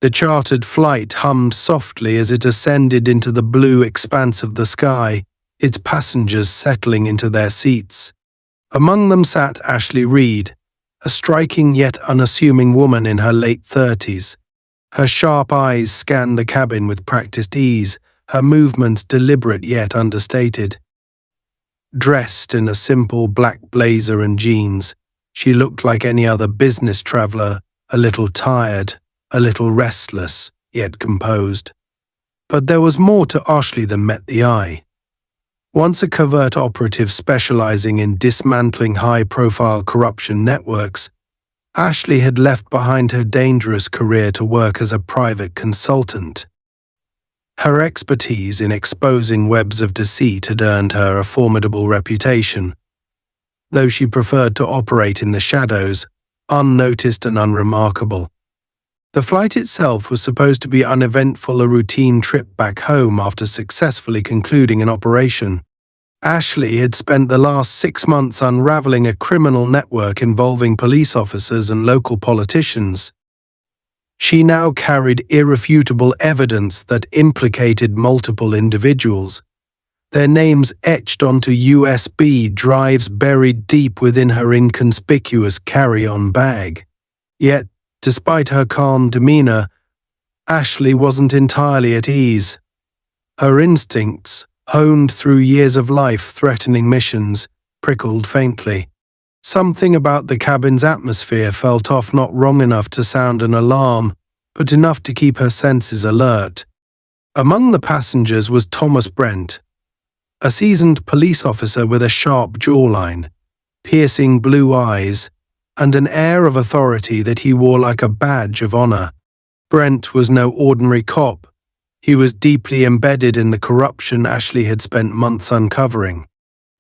The chartered flight hummed softly as it ascended into the blue expanse of the sky, its passengers settling into their seats. Among them sat Ashley Reed, a striking yet unassuming woman in her late 30s. Her sharp eyes scanned the cabin with practiced ease, her movements deliberate yet understated. Dressed in a simple black blazer and jeans, she looked like any other business traveler, a little tired, a little restless, yet composed. But there was more to Ashley than met the eye. Once a covert operative specializing in dismantling high-profile corruption networks, Ashley had left behind her dangerous career to work as a private consultant. Her expertise in exposing webs of deceit had earned her a formidable reputation, though she preferred to operate in the shadows, unnoticed and unremarkable. The flight itself was supposed to be uneventful, a routine trip back home after successfully concluding an operation. Ashley had spent the last 6 months unraveling a criminal network involving police officers and local politicians. She now carried irrefutable evidence that implicated multiple individuals, their names etched onto USB drives buried deep within her inconspicuous carry-on bag. Yet, despite her calm demeanor, Ashley wasn't entirely at ease. Her instincts, honed through years of life-threatening missions, prickled faintly. Something about the cabin's atmosphere felt off, not wrong enough to sound an alarm, but enough to keep her senses alert. Among the passengers was Thomas Brent, a seasoned police officer with a sharp jawline, piercing blue eyes, and an air of authority that he wore like a badge of honor. Brent was no ordinary cop. He was deeply embedded in the corruption Ashley had spent months uncovering.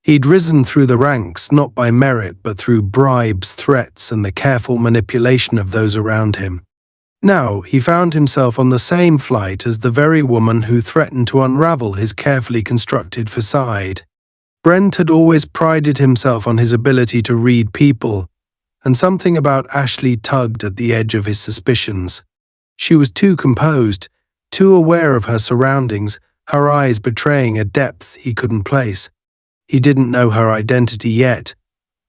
He'd risen through the ranks not by merit but through bribes, threats, and the careful manipulation of those around him. Now he found himself on the same flight as the very woman who threatened to unravel his carefully constructed facade. Brent had always prided himself on his ability to read people, and something about Ashley tugged at the edge of his suspicions. She was too composed, too aware of her surroundings, her eyes betraying a depth he couldn't place. He didn't know her identity yet,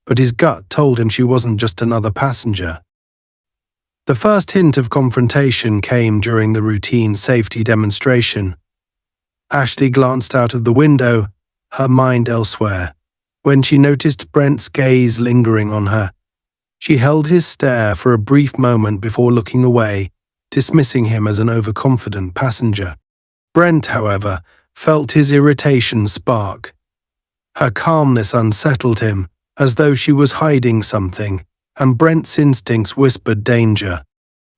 but his gut told him she wasn't just another passenger. The first hint of confrontation came during the routine safety demonstration. Ashley glanced out of the window, her mind elsewhere, when she noticed Brent's gaze lingering on her. She held his stare for a brief moment before looking away, dismissing him as an overconfident passenger. Brent, however, felt his irritation spark. Her calmness unsettled him, as though she was hiding something, and Brent's instincts whispered danger.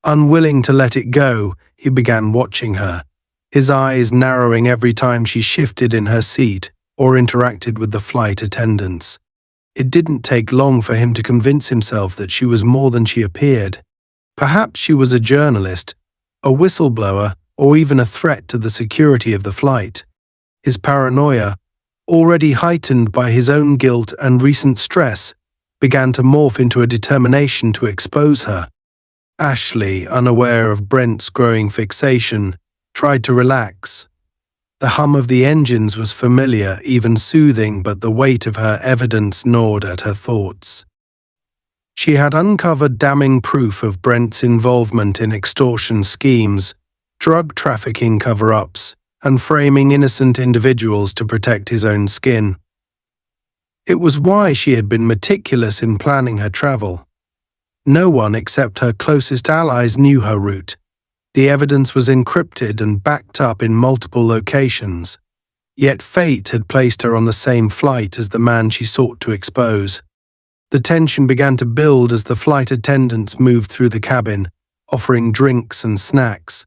Unwilling to let it go, he began watching her, his eyes narrowing every time she shifted in her seat or interacted with the flight attendants. It didn't take long for him to convince himself that she was more than she appeared. Perhaps she was a journalist, a whistleblower, or even a threat to the security of the flight. His paranoia, already heightened by his own guilt and recent stress, began to morph into a determination to expose her. Ashley, unaware of Brent's growing fixation, tried to relax. The hum of the engines was familiar, even soothing, but the weight of her evidence gnawed at her thoughts. She had uncovered damning proof of Brent's involvement in extortion schemes, drug trafficking cover-ups, and framing innocent individuals to protect his own skin. It was why she had been meticulous in planning her travel. No one except her closest allies knew her route. The evidence was encrypted and backed up in multiple locations. Yet fate had placed her on the same flight as the man she sought to expose. The tension began to build as the flight attendants moved through the cabin, offering drinks and snacks.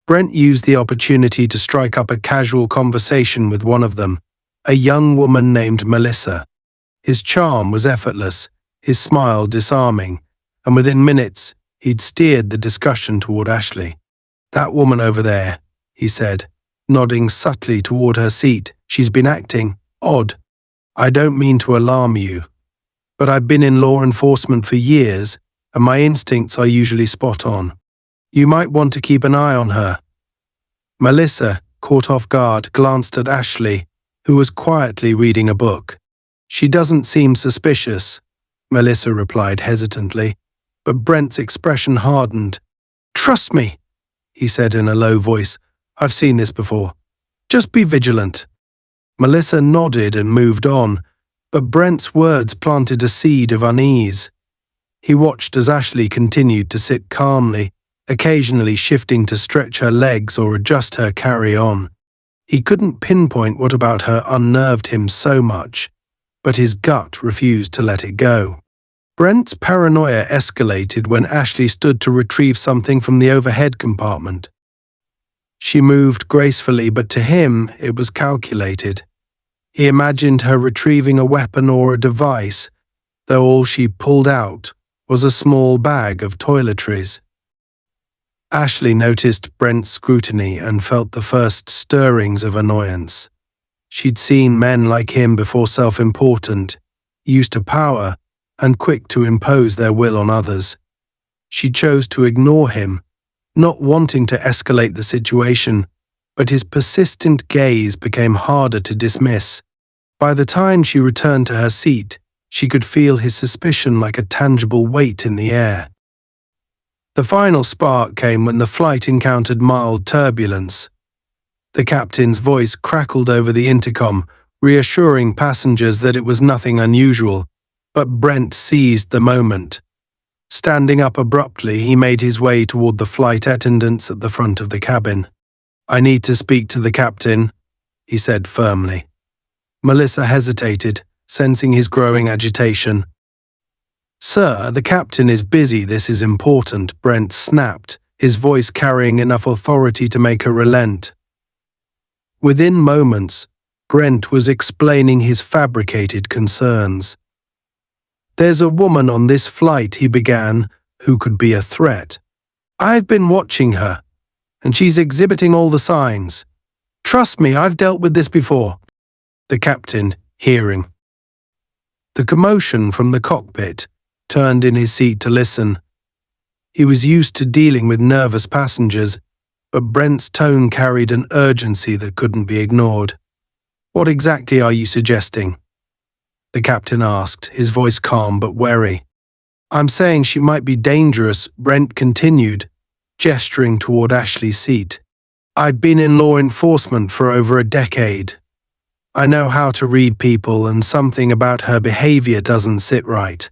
Brent used the opportunity to strike up a casual conversation with one of them, a young woman named Melissa. His charm was effortless, his smile disarming, and within minutes, he'd steered the discussion toward Ashley. "That woman over there," he said, nodding subtly toward her seat. "She's been acting odd. I don't mean to alarm you, but I've been in law enforcement for years, and my instincts are usually spot on. You might want to keep an eye on her." Melissa, caught off guard, glanced at Ashley, who was quietly reading a book. "She doesn't seem suspicious," Melissa replied hesitantly, but Brent's expression hardened. "Trust me," he said in a low voice. "I've seen this before. Just be vigilant." Melissa nodded and moved on, but Brent's words planted a seed of unease. He watched as Ashley continued to sit calmly, occasionally shifting to stretch her legs or adjust her carry-on. He couldn't pinpoint what about her unnerved him so much, but his gut refused to let it go. Brent's paranoia escalated when Ashley stood to retrieve something from the overhead compartment. She moved gracefully, but to him it was calculated. He imagined her retrieving a weapon or a device, though all she pulled out was a small bag of toiletries. Ashley noticed Brent's scrutiny and felt the first stirrings of annoyance. She'd seen men like him before, self-important, used to power, and quick to impose their will on others. She chose to ignore him, not wanting to escalate the situation, but his persistent gaze became harder to dismiss. By the time she returned to her seat, she could feel his suspicion like a tangible weight in the air. The final spark came when the flight encountered mild turbulence. The captain's voice crackled over the intercom, reassuring passengers that it was nothing unusual, but Brent seized the moment. Standing up abruptly, he made his way toward the flight attendants at the front of the cabin. "I need to speak to the captain," he said firmly. Melissa hesitated, sensing his growing agitation. "Sir, the captain is busy. This is important," Brent snapped, his voice carrying enough authority to make her relent. Within moments, Brent was explaining his fabricated concerns. "There's a woman on this flight," he began, "who could be a threat. I've been watching her, and she's exhibiting all the signs. Trust me, I've dealt with this before." The captain, hearing the commotion from the cockpit, turned in his seat to listen. He was used to dealing with nervous passengers, but Brent's tone carried an urgency that couldn't be ignored. "What exactly are you suggesting?" the captain asked, his voice calm but wary. "I'm saying she might be dangerous," Brent continued, gesturing toward Ashley's seat. "I've been in law enforcement for over a decade. I know how to read people, and something about her behavior doesn't sit right.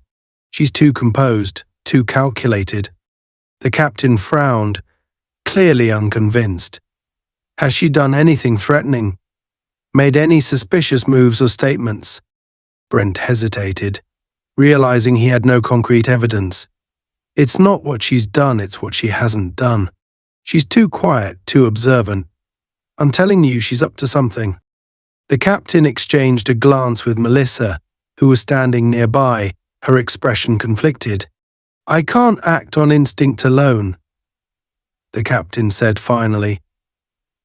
She's too composed, too calculated." The captain frowned, clearly unconvinced. "Has she done anything threatening? Made any suspicious moves or statements?" Brent hesitated, realizing he had no concrete evidence. "It's not what she's done, it's what she hasn't done. She's too quiet, too observant. I'm telling you, she's up to something." The captain exchanged a glance with Melissa, who was standing nearby, her expression conflicted. "I can't act on instinct alone," the captain said finally.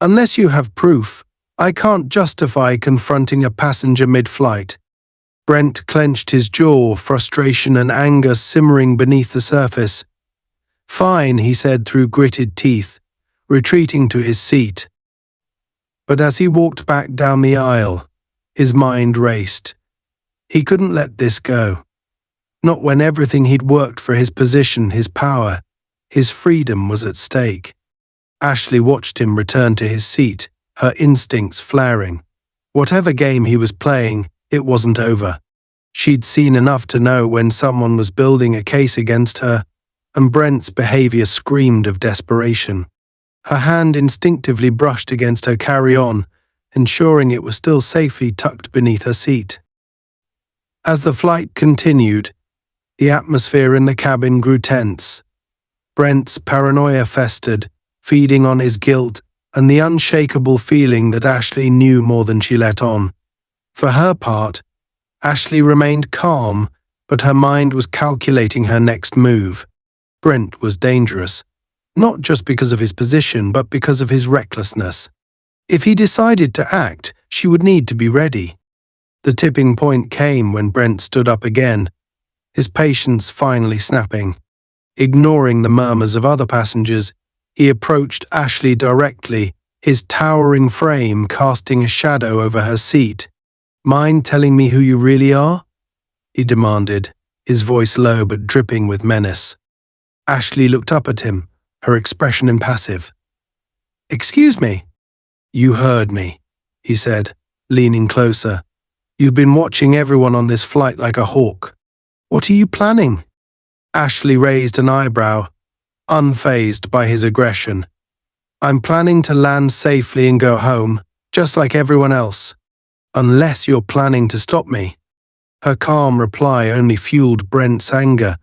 "Unless you have proof, I can't justify confronting a passenger mid-flight." Brent clenched his jaw, frustration and anger simmering beneath the surface. "Fine," he said through gritted teeth, retreating to his seat. But as he walked back down the aisle, his mind raced. He couldn't let this go. Not when everything he'd worked for, his position, his power, his freedom, was at stake. Ashley watched him return to his seat, her instincts flaring. Whatever game he was playing, it wasn't over. She'd seen enough to know when someone was building a case against her, and Brent's behavior screamed of desperation. Her hand instinctively brushed against her carry-on, ensuring it was still safely tucked beneath her seat. As the flight continued, the atmosphere in the cabin grew tense. Brent's paranoia festered, feeding on his guilt and the unshakable feeling that Ashley knew more than she let on. For her part, Ashley remained calm, but her mind was calculating her next move. Brent was dangerous, not just because of his position, but because of his recklessness. If he decided to act, she would need to be ready. The tipping point came when Brent stood up again, his patience finally snapping. Ignoring the murmurs of other passengers, He approached Ashley directly, his towering frame casting a shadow over her seat. "Mind telling me who you really are?" he demanded, his voice low but dripping with menace. Ashley looked up at him, her expression impassive. "Excuse me?" "You heard me," he said, leaning closer. "You've been watching everyone on this flight like a hawk. What are you planning?" Ashley raised an eyebrow, unfazed by his aggression. "I'm planning to land safely and go home, just like everyone else. Unless you're planning to stop me." Her calm reply only fueled Brent's anger.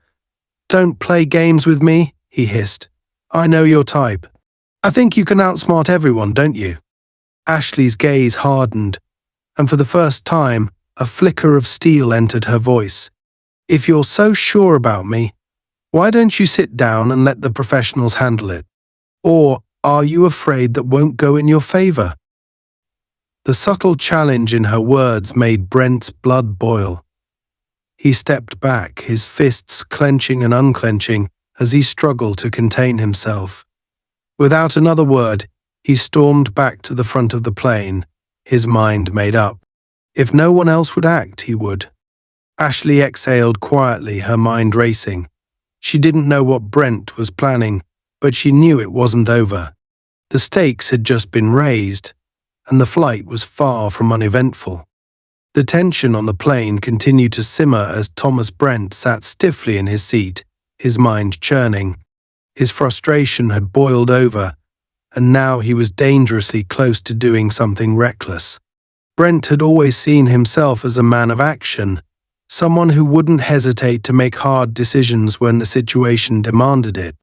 "Don't play games with me," he hissed. "I know your type. I think you can outsmart everyone, don't you?" Ashley's gaze hardened, and for the first time, a flicker of steel entered her voice. "If you're so sure about me, why don't you sit down and let the professionals handle it? Or are you afraid that won't go in your favor?" The subtle challenge in her words made Brent's blood boil. He stepped back, his fists clenching and unclenching as he struggled to contain himself. Without another word, he stormed back to the front of the plane, his mind made up. If no one else would act, he would. Ashley exhaled quietly, her mind racing. She didn't know what Brent was planning, but she knew it wasn't over. The stakes had just been raised, and the flight was far from uneventful. The tension on the plane continued to simmer as Thomas Brent sat stiffly in his seat, his mind churning. His frustration had boiled over, and now he was dangerously close to doing something reckless. Brent had always seen himself as a man of action, someone who wouldn't hesitate to make hard decisions when the situation demanded it.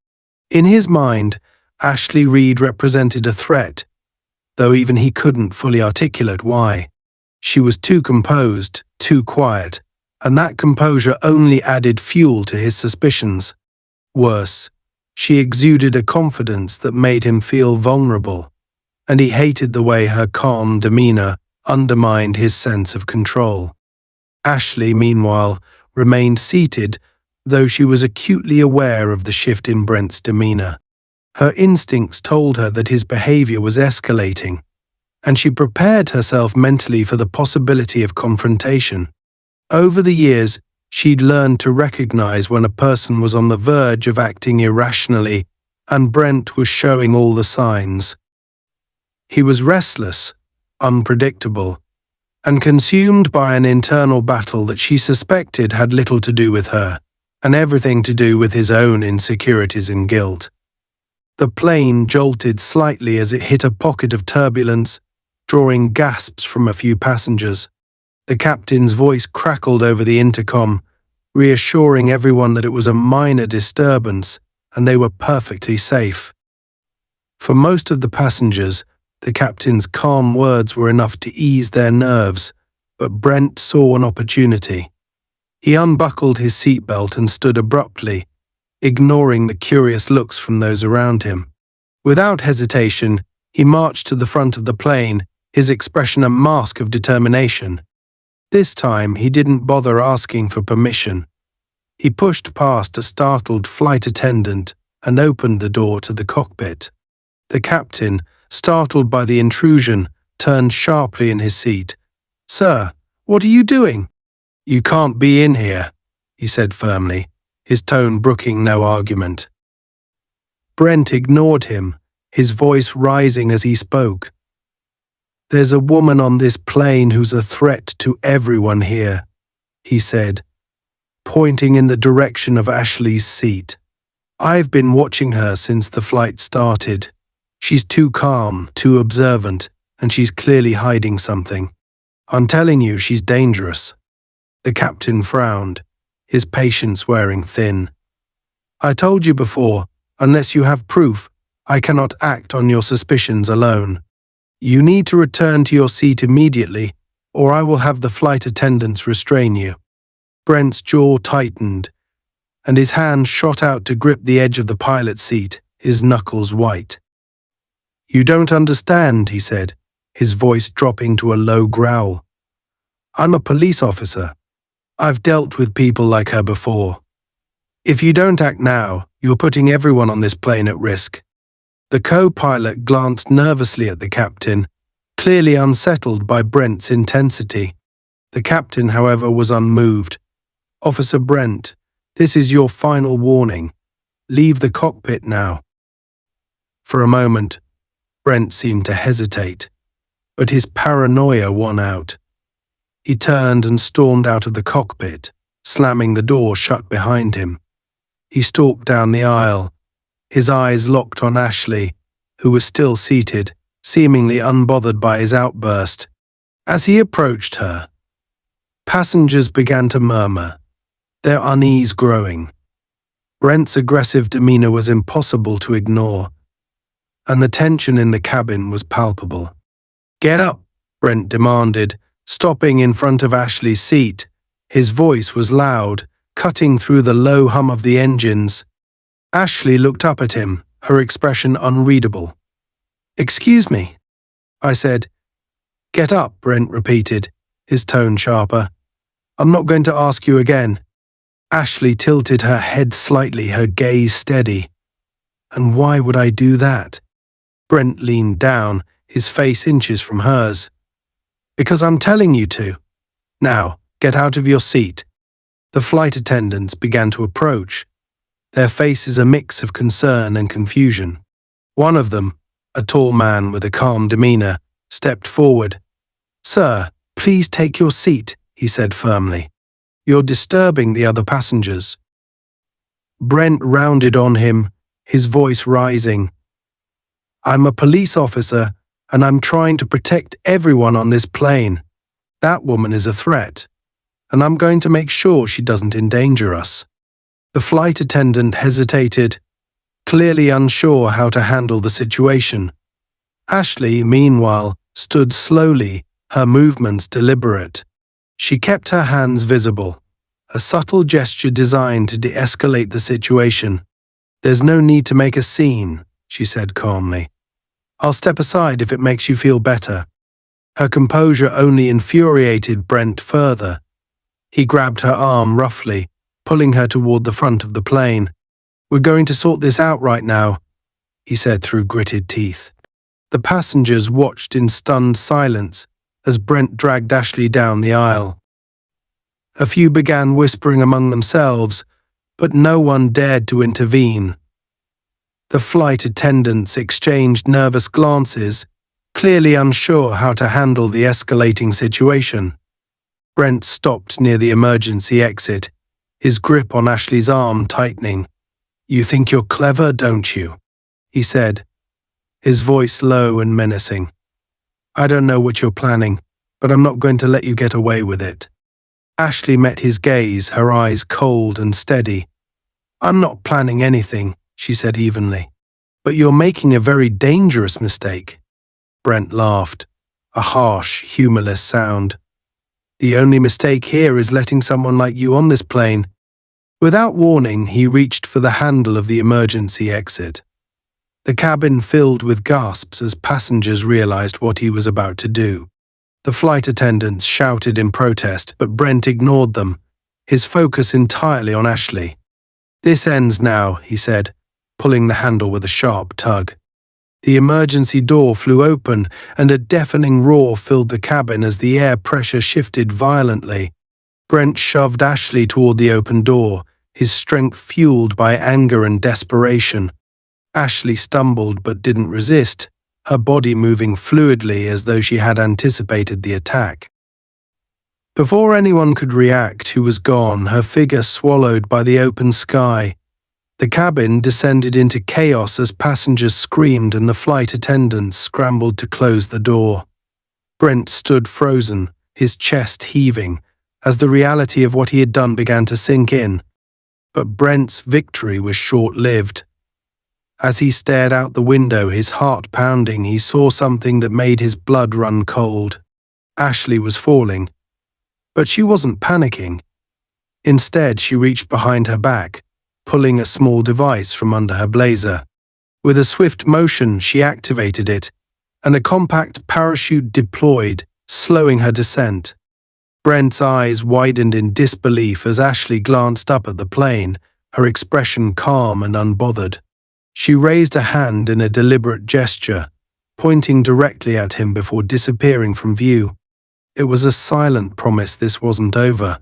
In his mind, Ashley Reed represented a threat, though even he couldn't fully articulate why. She was too composed, too quiet, and that composure only added fuel to his suspicions. Worse, she exuded a confidence that made him feel vulnerable, and he hated the way her calm demeanor undermined his sense of control. Ashley, meanwhile, remained seated, though she was acutely aware of the shift in Brent's demeanor. Her instincts told her that his behavior was escalating, and she prepared herself mentally for the possibility of confrontation. Over the years, she'd learned to recognize when a person was on the verge of acting irrationally, and Brent was showing all the signs. He was restless, unpredictable, and consumed by an internal battle that she suspected had little to do with her, and everything to do with his own insecurities and guilt. The plane jolted slightly as it hit a pocket of turbulence, drawing gasps from a few passengers. The captain's voice crackled over the intercom, reassuring everyone that it was a minor disturbance and they were perfectly safe. For most of the passengers, the captain's calm words were enough to ease their nerves, but Brent saw an opportunity. He unbuckled his seatbelt and stood abruptly, ignoring the curious looks from those around him. Without hesitation, he marched to the front of the plane, his expression a mask of determination. This time, he didn't bother asking for permission. He pushed past a startled flight attendant and opened the door to the cockpit. The captain, startled by the intrusion, turned sharply in his seat. "Sir, what are you doing?" "You can't be in here," he said firmly, his tone brooking no argument. Brent ignored him, his voice rising as he spoke. "There's a woman on this plane who's a threat to everyone here," he said, pointing in the direction of Ashley's seat. "I've been watching her since the flight started. She's too calm, too observant, and she's clearly hiding something. I'm telling you, she's dangerous." The captain frowned, his patience wearing thin. "I told you before, unless you have proof, I cannot act on your suspicions alone. You need to return to your seat immediately, or I will have the flight attendants restrain you." Brent's jaw tightened, and his hand shot out to grip the edge of the pilot's seat, his knuckles white. "You don't understand," he said, his voice dropping to a low growl. "I'm a police officer. I've dealt with people like her before. If you don't act now, you're putting everyone on this plane at risk." The co-pilot glanced nervously at the captain, clearly unsettled by Brent's intensity. The captain, however, was unmoved. "Officer Brent, this is your final warning. Leave the cockpit now." For a moment, Brent seemed to hesitate, but his paranoia won out. He turned and stormed out of the cockpit, slamming the door shut behind him. He stalked down the aisle, his eyes locked on Ashley, who was still seated, seemingly unbothered by his outburst. As he approached her, passengers began to murmur, their unease growing. Brent's aggressive demeanor was impossible to ignore, and the tension in the cabin was palpable. "Get up," Brent demanded, stopping in front of Ashley's seat. His voice was loud, cutting through the low hum of the engines. Ashley looked up at him, her expression unreadable. "Excuse me," I said. "Get up," Brent repeated, his tone sharper. "I'm not going to ask you again." Ashley tilted her head slightly, her gaze steady. "And why would I do that?" Brent leaned down, his face inches from hers. "Because I'm telling you to. Now, get out of your seat." The flight attendants began to approach, their faces a mix of concern and confusion. One of them, a tall man with a calm demeanor, stepped forward. "Sir, please take your seat," he said firmly. "You're disturbing the other passengers." Brent rounded on him, his voice rising. "I'm a police officer, and I'm trying to protect everyone on this plane. That woman is a threat, and I'm going to make sure she doesn't endanger us." The flight attendant hesitated, clearly unsure how to handle the situation. Ashley, meanwhile, stood slowly, her movements deliberate. She kept her hands visible, a subtle gesture designed to de-escalate the situation. "There's no need to make a scene," she said calmly. "I'll step aside if it makes you feel better." Her composure only infuriated Brent further. He grabbed her arm roughly, pulling her toward the front of the plane. "We're going to sort this out right now," he said through gritted teeth. The passengers watched in stunned silence as Brent dragged Ashley down the aisle. A few began whispering among themselves, but no one dared to intervene. The flight attendants exchanged nervous glances, clearly unsure how to handle the escalating situation. Brent stopped near the emergency exit, his grip on Ashley's arm tightening. "You think you're clever, don't you?" he said, his voice low and menacing. "I don't know what you're planning, but I'm not going to let you get away with it." Ashley met his gaze, her eyes cold and steady. "I'm not planning anything," she said evenly. "But you're making a very dangerous mistake." Brent laughed, a harsh, humorless sound. "The only mistake here is letting someone like you on this plane." Without warning, he reached for the handle of the emergency exit. The cabin filled with gasps as passengers realized what he was about to do. The flight attendants shouted in protest, but Brent ignored them, his focus entirely on Ashley. "This ends now," he said, pulling the handle with a sharp tug. The emergency door flew open, and a deafening roar filled the cabin as the air pressure shifted violently. Brent shoved Ashley toward the open door, his strength fueled by anger and desperation. Ashley stumbled but didn't resist, her body moving fluidly as though she had anticipated the attack. Before anyone could react, she was gone, her figure swallowed by the open sky. The cabin descended into chaos as passengers screamed and the flight attendants scrambled to close the door. Brent stood frozen, his chest heaving, as the reality of what he had done began to sink in. But Brent's victory was short-lived. As he stared out the window, his heart pounding, he saw something that made his blood run cold. Ashley was falling, but she wasn't panicking. Instead, she reached behind her back, pulling a small device from under her blazer. With a swift motion, she activated it, and a compact parachute deployed, slowing her descent. Brent's eyes widened in disbelief as Ashley glanced up at the plane, her expression calm and unbothered. She raised a hand in a deliberate gesture, pointing directly at him before disappearing from view. It was a silent promise this wasn't over.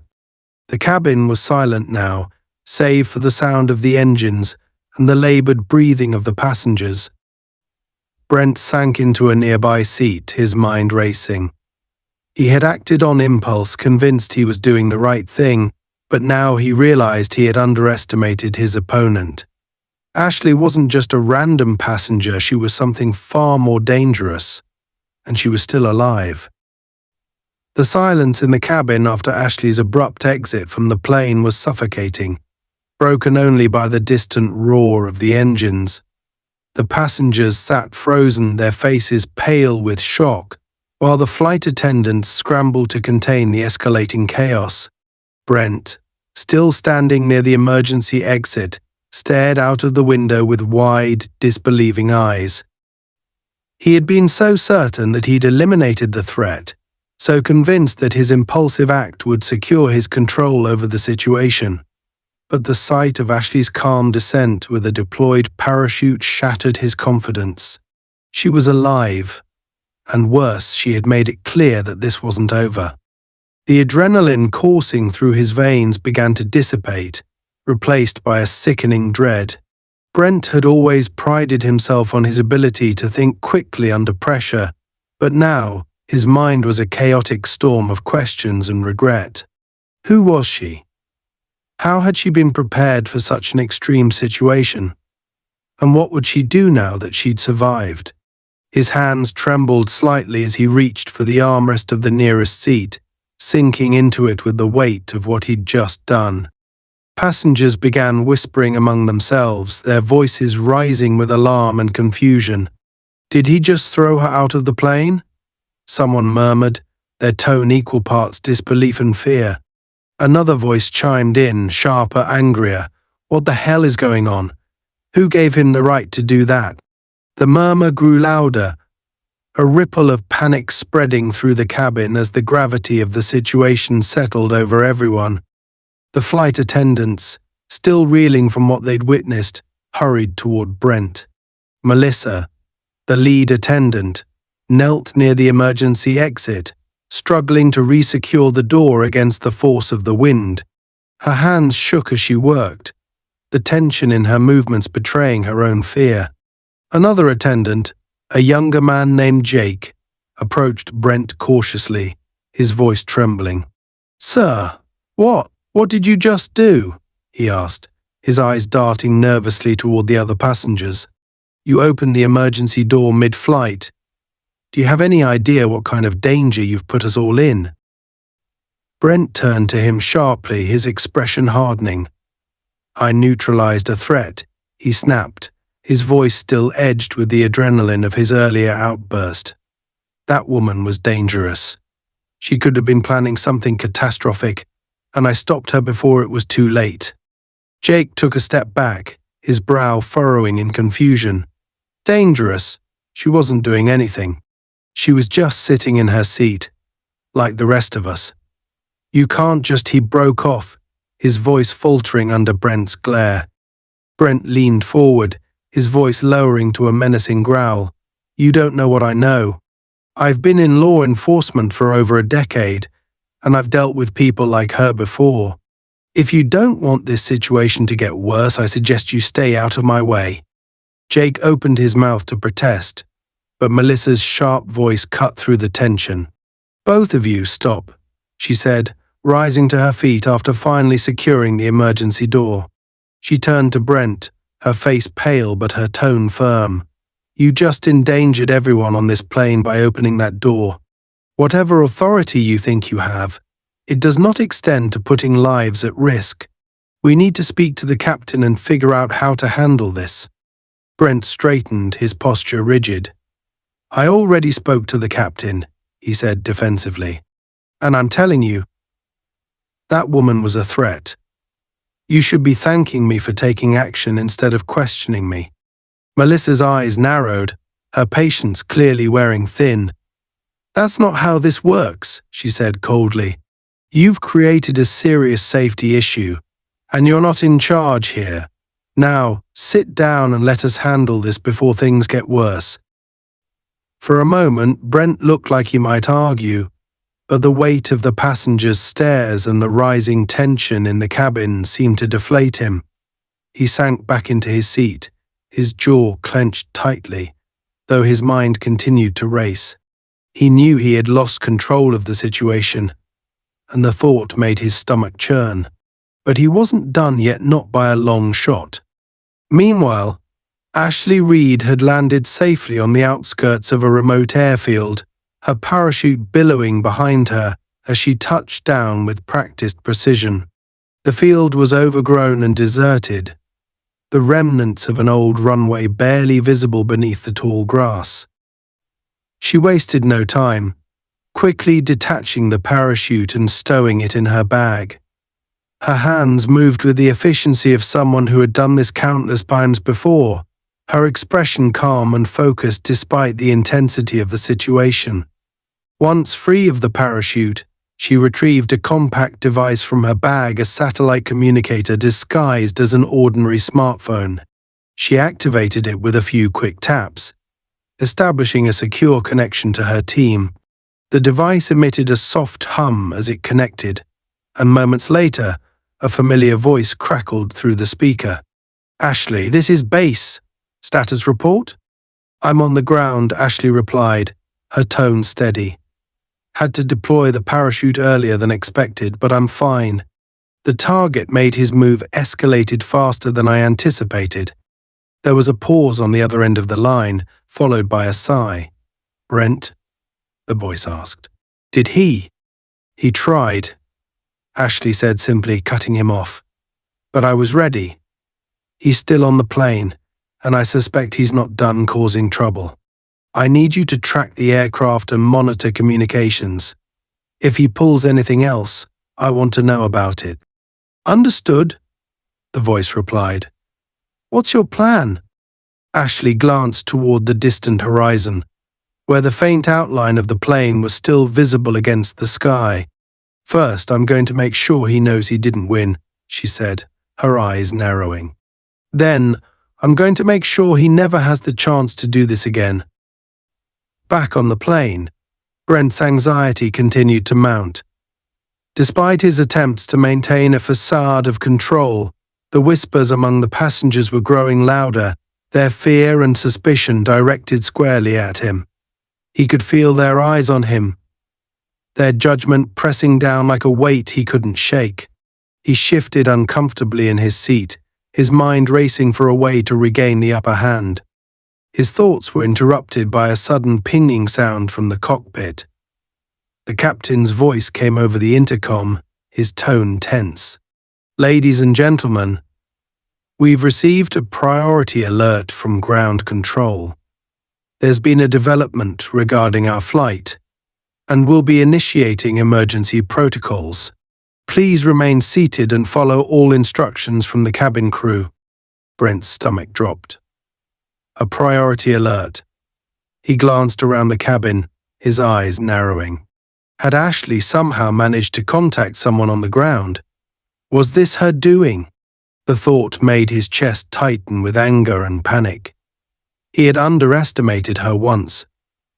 The cabin was silent now, save for the sound of the engines and the labored breathing of the passengers. Brent sank into a nearby seat, his mind racing. He had acted on impulse, convinced he was doing the right thing, but now he realized he had underestimated his opponent. Ashley wasn't just a random passenger, she was something far more dangerous. And she was still alive. The silence in the cabin after Ashley's abrupt exit from the plane was suffocating, broken only by the distant roar of the engines. The passengers sat frozen, their faces pale with shock, while the flight attendants scrambled to contain the escalating chaos. Brent, still standing near the emergency exit, stared out of the window with wide, disbelieving eyes. He had been so certain that he'd eliminated the threat, so convinced that his impulsive act would secure his control over the situation. But the sight of Ashley's calm descent with a deployed parachute shattered his confidence. She was alive, and worse, she had made it clear that this wasn't over. The adrenaline coursing through his veins began to dissipate, replaced by a sickening dread. Brent had always prided himself on his ability to think quickly under pressure, but now his mind was a chaotic storm of questions and regret. Who was she? How had she been prepared for such an extreme situation? And what would she do now that she'd survived? His hands trembled slightly as he reached for the armrest of the nearest seat, sinking into it with the weight of what he'd just done. Passengers began whispering among themselves, their voices rising with alarm and confusion. Did he just throw her out of the plane? Someone murmured, their tone equal parts disbelief and fear. Another voice chimed in, sharper, angrier. What the hell is going on? Who gave him the right to do that? The murmur grew louder, a ripple of panic spreading through the cabin as the gravity of the situation settled over everyone. The flight attendants, still reeling from what they'd witnessed, hurried toward Brent. Melissa, the lead attendant, knelt near the emergency exit, struggling to resecure the door against the force of the wind. Her hands shook as she worked, the tension in her movements betraying her own fear. Another attendant, a younger man named Jake, approached Brent cautiously, his voice trembling. "Sir, what did you just do?" he asked, his eyes darting nervously toward the other passengers. "You opened the emergency door mid-flight. Do you have any idea what kind of danger you've put us all in?" Brent turned to him sharply, his expression hardening. "I neutralized a threat," he snapped, his voice still edged with the adrenaline of his earlier outburst. "That woman was dangerous. She could have been planning something catastrophic, and I stopped her before it was too late." Jake took a step back, his brow furrowing in confusion. "Dangerous? She wasn't doing anything. She was just sitting in her seat, like the rest of us. You can't just..." He broke off, his voice faltering under Brent's glare. Brent leaned forward, his voice lowering to a menacing growl. "You don't know what I know. I've been in law enforcement for over a decade, and I've dealt with people like her before. If you don't want this situation to get worse, I suggest you stay out of my way." Jake opened his mouth to protest, but Melissa's sharp voice cut through the tension. "Both of you stop," she said, rising to her feet after finally securing the emergency door. She turned to Brent, her face pale but her tone firm. "You just endangered everyone on this plane by opening that door. Whatever authority you think you have, it does not extend to putting lives at risk. We need to speak to the captain and figure out how to handle this." Brent straightened, his posture rigid. "I already spoke to the captain," he said defensively. "And I'm telling you, that woman was a threat. You should be thanking me for taking action instead of questioning me." Melissa's eyes narrowed, her patience clearly wearing thin. "That's not how this works," she said coldly. "You've created a serious safety issue, and you're not in charge here. Now, sit down and let us handle this before things get worse. For a moment, Brent looked like he might argue, but the weight of the passengers' stares and the rising tension in the cabin seemed to deflate him. He sank back into his seat, his jaw clenched tightly, though his mind continued to race. He knew he had lost control of the situation, and the thought made his stomach churn. But he wasn't done yet, not by a long shot. Meanwhile, Ashley Reed had landed safely on the outskirts of a remote airfield, her parachute billowing behind her as she touched down with practiced precision. The field was overgrown and deserted, the remnants of an old runway barely visible beneath the tall grass. She wasted no time, quickly detaching the parachute and stowing it in her bag. Her hands moved with the efficiency of someone who had done this countless times before, her expression calm and focused despite the intensity of the situation. Once free of the parachute, she retrieved a compact device from her bag, a satellite communicator disguised as an ordinary smartphone. She activated it with a few quick taps, establishing a secure connection to her team. The device emitted a soft hum as it connected, and moments later, a familiar voice crackled through the speaker. "Ashley, this is base. Status report?" "I'm on the ground," Ashley replied, her tone steady. "Had to deploy the parachute earlier than expected, but I'm fine." The target made his move escalated faster than I anticipated. There was a pause on the other end of the line, followed by a sigh. "Brent?" the voice asked. "Did he?" "He tried," Ashley said simply, cutting him off. "But I was ready. He's still on the plane, and I suspect he's not done causing trouble. I need you to track the aircraft and monitor communications. If he pulls anything else, I want to know about it." "Understood," the voice replied. "What's your plan?" Ashley glanced toward the distant horizon, where the faint outline of the plane was still visible against the sky. "First, I'm going to make sure he knows he didn't win," she said, her eyes narrowing. "Then, I'm going to make sure he never has the chance to do this again." Back on the plane, Brent's anxiety continued to mount. Despite his attempts to maintain a facade of control, the whispers among the passengers were growing louder, their fear and suspicion directed squarely at him. He could feel their eyes on him, their judgment pressing down like a weight he couldn't shake. He shifted uncomfortably in his seat, his mind racing for a way to regain the upper hand. His thoughts were interrupted by a sudden pinging sound from the cockpit. The captain's voice came over the intercom, his tone tense. "Ladies and gentlemen, we've received a priority alert from ground control. There's been a development regarding our flight, and we'll be initiating emergency protocols. Please remain seated and follow all instructions from the cabin crew." Brent's stomach dropped. A priority alert. He glanced around the cabin, his eyes narrowing. Had Ashley somehow managed to contact someone on the ground? Was this her doing? The thought made his chest tighten with anger and panic. He had underestimated her once,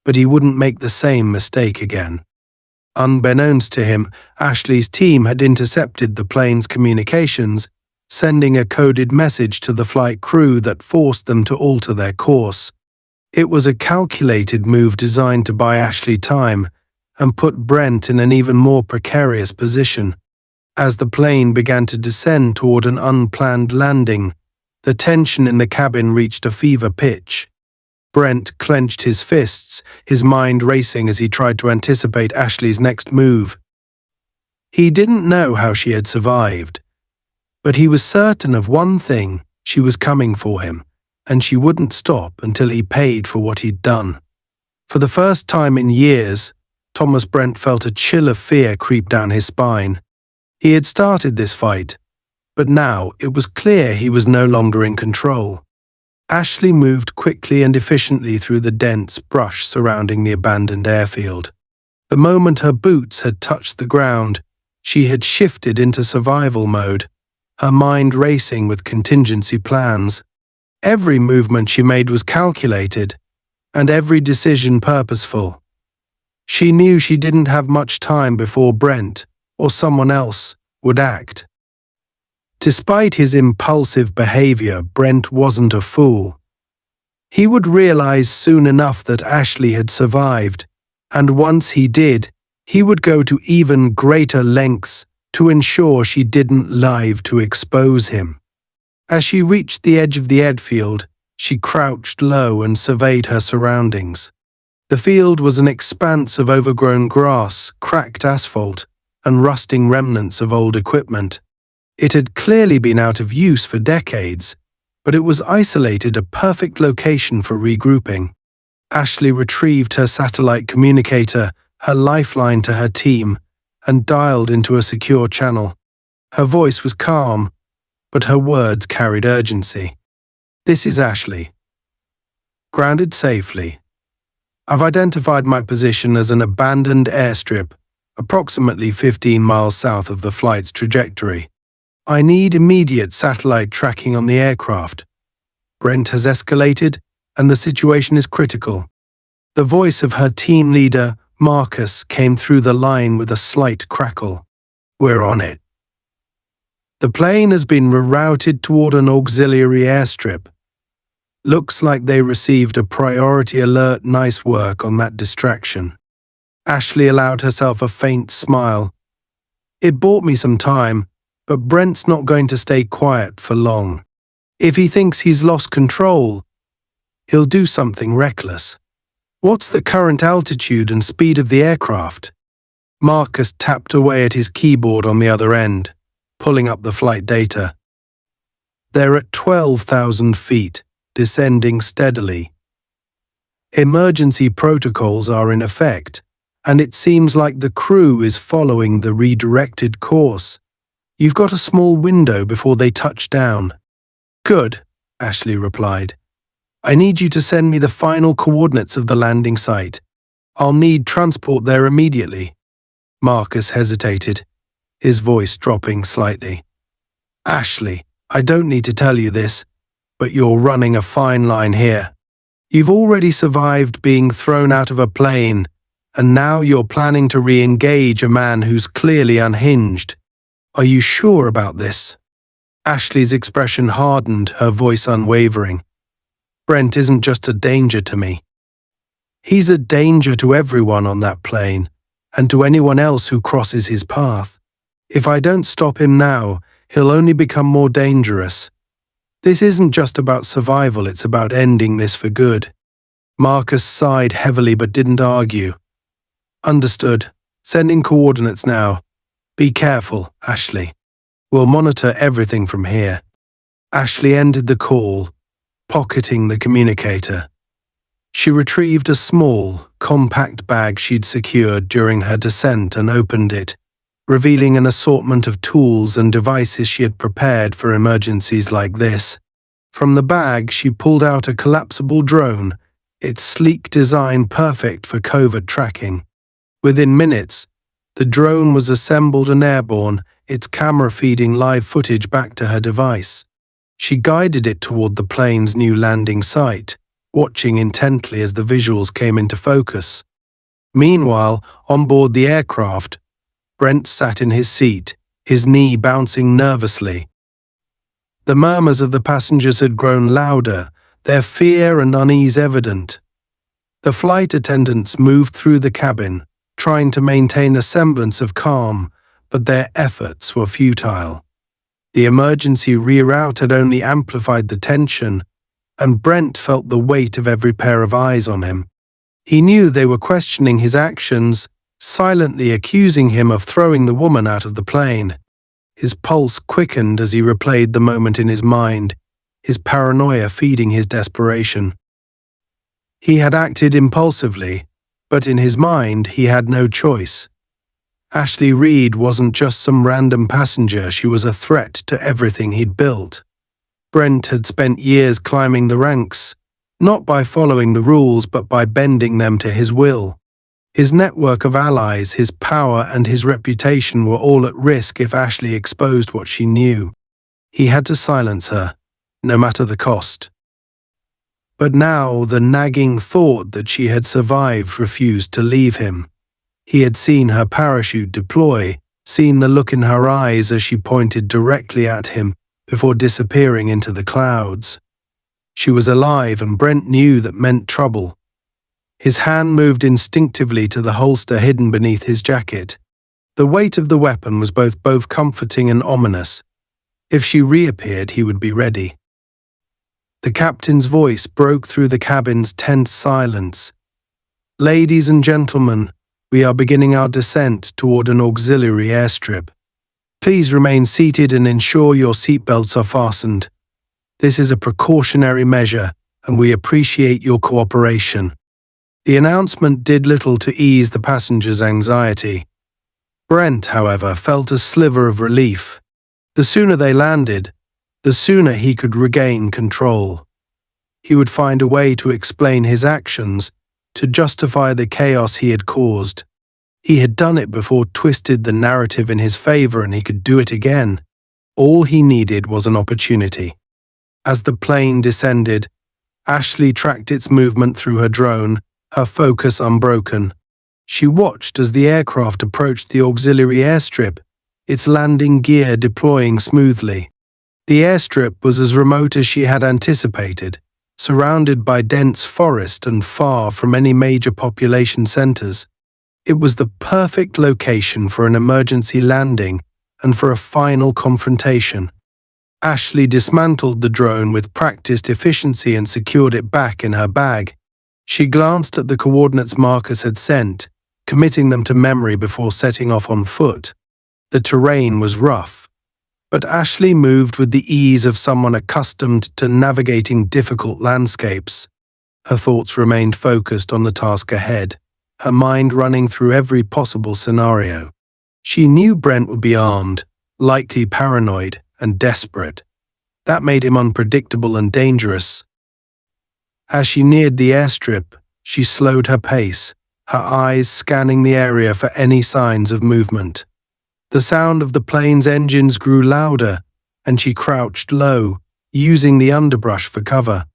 but he wouldn't make the same mistake again. Unbeknownst to him, Ashley's team had intercepted the plane's communications, sending a coded message to the flight crew that forced them to alter their course. It was a calculated move designed to buy Ashley time and put Brent in an even more precarious position. As the plane began to descend toward an unplanned landing, the tension in the cabin reached a fever pitch. Brent clenched his fists, his mind racing as he tried to anticipate Ashley's next move. He didn't know how she had survived, but he was certain of one thing: she was coming for him, and she wouldn't stop until he paid for what he'd done. For the first time in years, Thomas Brent felt a chill of fear creep down his spine. He had started this fight, but now it was clear he was no longer in control. Ashley moved quickly and efficiently through the dense brush surrounding the abandoned airfield. The moment her boots had touched the ground, she had shifted into survival mode. her mind racing with contingency plans. Every movement she made was calculated, and every decision purposeful. She knew she didn't have much time before Brent, or someone else, would act. Despite his impulsive behavior, Brent wasn't a fool. He would realize soon enough that Ashley had survived, and once he did, he would go to even greater lengths to ensure she didn't live to expose him. As she reached the edge of the airfield, she crouched low and surveyed her surroundings. The field was an expanse of overgrown grass, cracked asphalt, and rusting remnants of old equipment. It had clearly been out of use for decades, but it was isolated, a perfect location for regrouping. Ashley retrieved her satellite communicator, her lifeline to her team, and dialed into a secure channel. Her voice was calm, but her words carried urgency. "This is Ashley. Grounded safely. I've identified my position as an abandoned airstrip, approximately 15 miles south of the flight's trajectory. I need immediate satellite tracking on the aircraft. Brent has escalated, and the situation is critical." The voice of her team leader, Marcus, came through the line with a slight crackle. "We're on it." "The plane has been rerouted toward an auxiliary airstrip. Looks like they received a priority alert. Nice work on that distraction." Ashley allowed herself a faint smile. "It bought me some time, but Brent's not going to stay quiet for long. If he thinks he's lost control, he'll do something reckless." "What's the current altitude and speed of the aircraft?" Marcus tapped away at his keyboard on the other end, pulling up the flight data. "They're at 12,000 feet, descending steadily. Emergency protocols are in effect, and it seems like the crew is following the redirected course. You've got a small window before they touch down." "Good," Ashley replied. "I need you to send me the final coordinates of the landing site. I'll need transport there immediately." Marcus hesitated, his voice dropping slightly. "Ashley, I don't need to tell you this, but you're running a fine line here. You've already survived being thrown out of a plane, and now you're planning to re-engage a man who's clearly unhinged. Are you sure about this?" Ashley's expression hardened, her voice unwavering. "Brent isn't just a danger to me. He's a danger to everyone on that plane, and to anyone else who crosses his path. If I don't stop him now, he'll only become more dangerous. This isn't just about survival, it's about ending this for good." Marcus sighed heavily but didn't argue. "Understood. Sending coordinates now. Be careful, Ashley. We'll monitor everything from here." Ashley ended the call, pocketing the communicator. She retrieved a small, compact bag she'd secured during her descent and opened it, revealing an assortment of tools and devices she had prepared for emergencies like this. From the bag, she pulled out a collapsible drone, its sleek design perfect for covert tracking. Within minutes, the drone was assembled and airborne, its camera feeding live footage back to her device. She guided it toward the plane's new landing site, watching intently as the visuals came into focus. Meanwhile, on board the aircraft, Brent sat in his seat, his knee bouncing nervously. The murmurs of the passengers had grown louder, their fear and unease evident. The flight attendants moved through the cabin, trying to maintain a semblance of calm, but their efforts were futile. The emergency reroute had only amplified the tension, and Brent felt the weight of every pair of eyes on him. He knew they were questioning his actions, silently accusing him of throwing the woman out of the plane. His pulse quickened as he replayed the moment in his mind, his paranoia feeding his desperation. He had acted impulsively, but in his mind he had no choice. Ashley Reed wasn't just some random passenger, she was a threat to everything he'd built. Brent had spent years climbing the ranks, not by following the rules but by bending them to his will. His network of allies, his power and his reputation were all at risk if Ashley exposed what she knew. He had to silence her, no matter the cost. But now the nagging thought that she had survived refused to leave him. He had seen her parachute deploy, seen the look in her eyes as she pointed directly at him before disappearing into the clouds. She was alive, and Brent knew that meant trouble. His hand moved instinctively to the holster hidden beneath his jacket. The weight of the weapon was both comforting and ominous. If she reappeared, he would be ready. The captain's voice broke through the cabin's tense silence. "Ladies and gentlemen, we are beginning our descent toward an auxiliary airstrip. Please remain seated and ensure your seatbelts are fastened. This is a precautionary measure, and we appreciate your cooperation." The announcement did little to ease the passengers' anxiety. Brent, however, felt a sliver of relief. The sooner they landed, the sooner he could regain control. He would find a way to explain his actions, to justify the chaos he had caused. He had done it before, twisted the narrative in his favor, and he could do it again. All he needed was an opportunity. As the plane descended, Ashley tracked its movement through her drone, her focus unbroken. She watched as the aircraft approached the auxiliary airstrip, its landing gear deploying smoothly. The airstrip was as remote as she had anticipated, surrounded by dense forest and far from any major population centers. It was the perfect location for an emergency landing and for a final confrontation. Ashley dismantled the drone with practiced efficiency and secured it back in her bag. She glanced at the coordinates Marcus had sent, committing them to memory before setting off on foot. The terrain was rough, but Ashley moved with the ease of someone accustomed to navigating difficult landscapes. Her thoughts remained focused on the task ahead, her mind running through every possible scenario. She knew Brent would be armed, likely paranoid, and desperate. That made him unpredictable and dangerous. As she neared the airstrip, she slowed her pace, her eyes scanning the area for any signs of movement. The sound of the plane's engines grew louder, and she crouched low, using the underbrush for cover.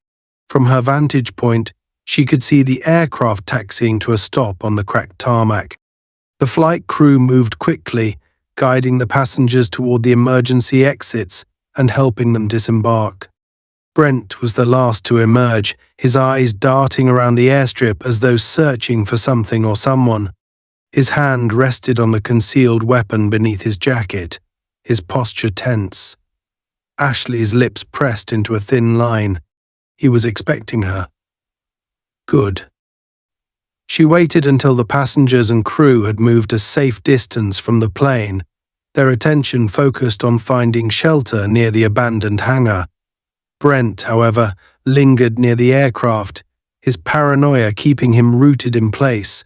From her vantage point, she could see the aircraft taxiing to a stop on the cracked tarmac. The flight crew moved quickly, guiding the passengers toward the emergency exits and helping them disembark. Brent was the last to emerge, his eyes darting around the airstrip as though searching for something or someone. His hand rested on the concealed weapon beneath his jacket, his posture tense. Ashley's lips pressed into a thin line. He was expecting her. Good. She waited until the passengers and crew had moved a safe distance from the plane, their attention focused on finding shelter near the abandoned hangar. Brent, however, lingered near the aircraft, his paranoia keeping him rooted in place.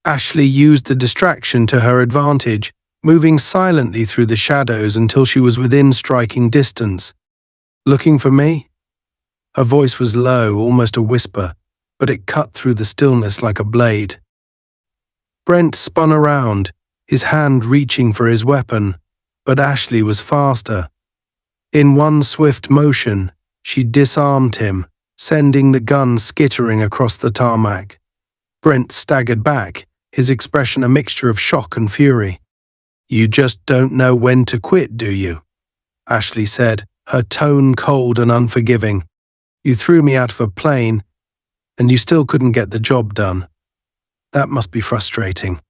Ashley used the distraction to her advantage, moving silently through the shadows until she was within striking distance. "Looking for me?" Her voice was low, almost a whisper, but it cut through the stillness like a blade. Brent spun around, his hand reaching for his weapon, but Ashley was faster. In one swift motion, she disarmed him, sending the gun skittering across the tarmac. Brent staggered back, his expression a mixture of shock and fury. "You just don't know when to quit, do you?" Ashley said, her tone cold and unforgiving. "You threw me out of a plane, and you still couldn't get the job done. That must be frustrating."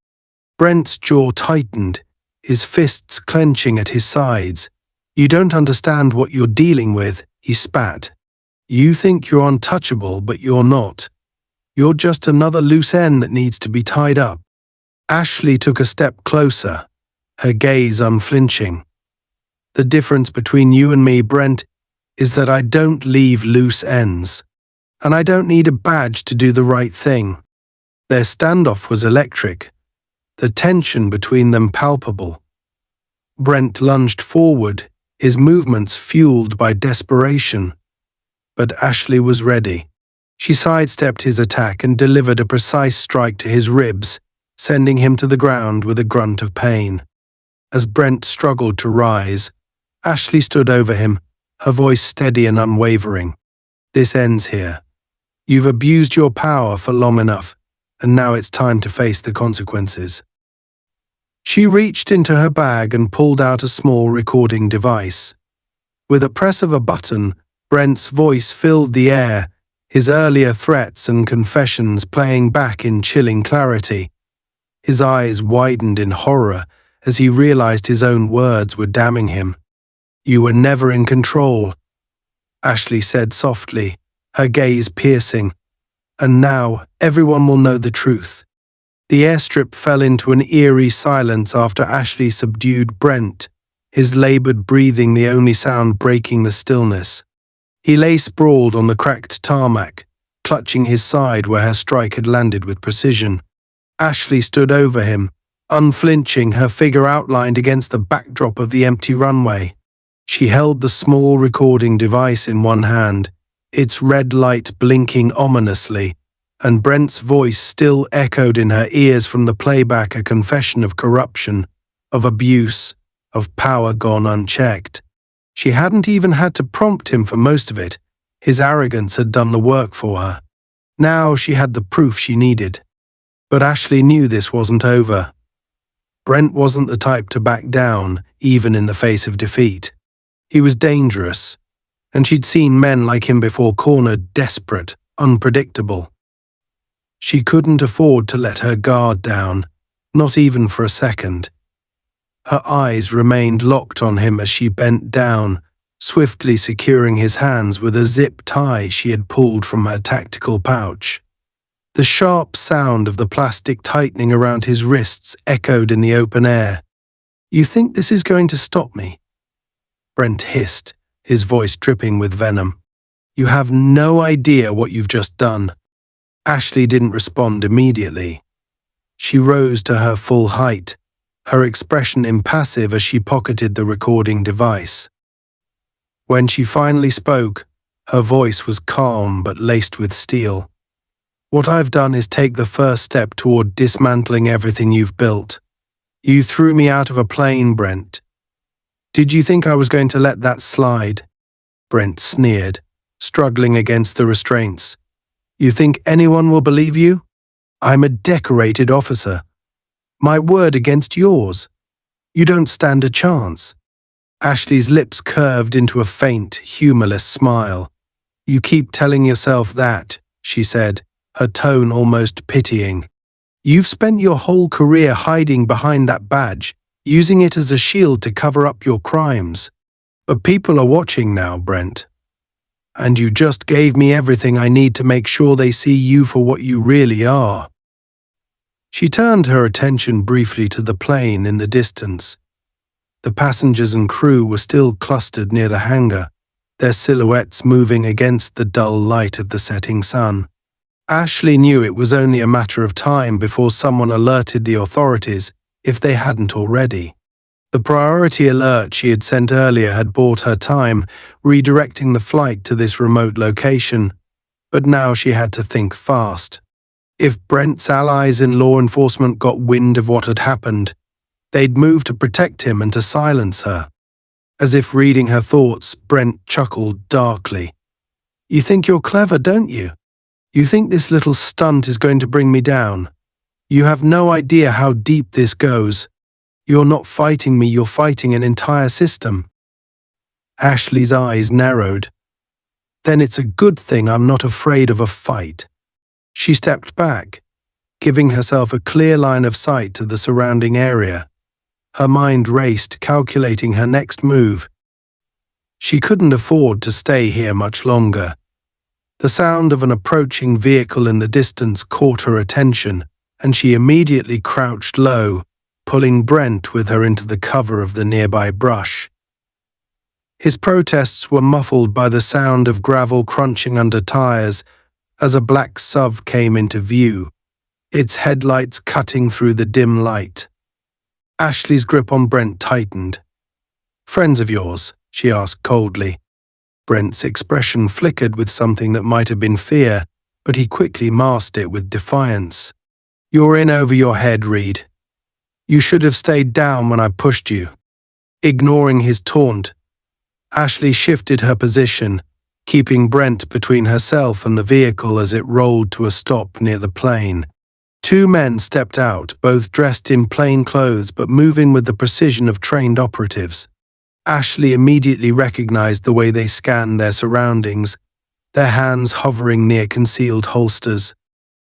Brent's jaw tightened, his fists clenching at his sides. "You don't understand what you're dealing with," he spat. "You think you're untouchable, but you're not. You're just another loose end that needs to be tied up." Ashley took a step closer, her gaze unflinching. "The difference between you and me, Brent, is that I don't leave loose ends. And I don't need a badge to do the right thing." Their standoff was electric, the tension between them palpable. Brent lunged forward, his movements fueled by desperation. But Ashley was ready. She sidestepped his attack and delivered a precise strike to his ribs, sending him to the ground with a grunt of pain. As Brent struggled to rise, Ashley stood over him, her voice steady and unwavering. "This ends here. You've abused your power for long enough, and now it's time to face the consequences." She reached into her bag and pulled out a small recording device. With a press of a button, Brent's voice filled the air, his earlier threats and confessions playing back in chilling clarity. His eyes widened in horror as he realized his own words were damning him. "You were never in control," Ashley said softly, her gaze piercing. "And now everyone will know the truth." The airstrip fell into an eerie silence after Ashley subdued Brent, his labored breathing the only sound breaking the stillness. He lay sprawled on the cracked tarmac, clutching his side where her strike had landed with precision. Ashley stood over him, unflinching, her figure outlined against the backdrop of the empty runway. She held the small recording device in one hand, its red light blinking ominously, and Brent's voice still echoed in her ears from the playback, a confession of corruption, of abuse, of power gone unchecked. She hadn't even had to prompt him for most of it. His arrogance had done the work for her. Now she had the proof she needed. But Ashley knew this wasn't over. Brent wasn't the type to back down, even in the face of defeat. He was dangerous, and she'd seen men like him before, cornered, desperate, unpredictable. She couldn't afford to let her guard down, not even for a second. Her eyes remained locked on him as she bent down, swiftly securing his hands with a zip tie she had pulled from her tactical pouch. The sharp sound of the plastic tightening around his wrists echoed in the open air. "You think this is going to stop me?" Brent hissed, his voice dripping with venom. "You have no idea what you've just done." Ashley didn't respond immediately. She rose to her full height, her expression impassive as she pocketed the recording device. When she finally spoke, her voice was calm but laced with steel. "What I've done is take the first step toward dismantling everything you've built. You threw me out of a plane, Brent. Did you think I was going to let that slide?" Brent sneered, struggling against the restraints. "You think anyone will believe you? I'm a decorated officer. My word against yours. You don't stand a chance." Ashley's lips curved into a faint, humorless smile. "You keep telling yourself that," she said, her tone almost pitying. "You've spent your whole career hiding behind that badge, using it as a shield to cover up your crimes. But people are watching now, Brent. And you just gave me everything I need to make sure they see you for what you really are." She turned her attention briefly to the plane in the distance. The passengers and crew were still clustered near the hangar, their silhouettes moving against the dull light of the setting sun. Ashley knew it was only a matter of time before someone alerted the authorities, if they hadn't already. The priority alert she had sent earlier had bought her time, redirecting the flight to this remote location, but now she had to think fast. If Brent's allies in law enforcement got wind of what had happened, they'd move to protect him and to silence her. As if reading her thoughts, Brent chuckled darkly. "You think you're clever, don't you? You think this little stunt is going to bring me down? You have no idea how deep this goes. You're not fighting me, you're fighting an entire system." Ashley's eyes narrowed. "Then it's a good thing I'm not afraid of a fight." She stepped back, giving herself a clear line of sight to the surrounding area. Her mind raced, calculating her next move. She couldn't afford to stay here much longer. The sound of an approaching vehicle in the distance caught her attention, and she immediately crouched low, pulling Brent with her into the cover of the nearby brush. His protests were muffled by the sound of gravel crunching under tires as a black SUV came into view, its headlights cutting through the dim light. Ashley's grip on Brent tightened. "Friends of yours?" she asked coldly. Brent's expression flickered with something that might have been fear, but he quickly masked it with defiance. "You're in over your head, Reed. You should have stayed down when I pushed you." Ignoring his taunt, Ashley shifted her position, keeping Brent between herself and the vehicle as it rolled to a stop near the plane. Two men stepped out, both dressed in plain clothes but moving with the precision of trained operatives. Ashley immediately recognized the way they scanned their surroundings, their hands hovering near concealed holsters.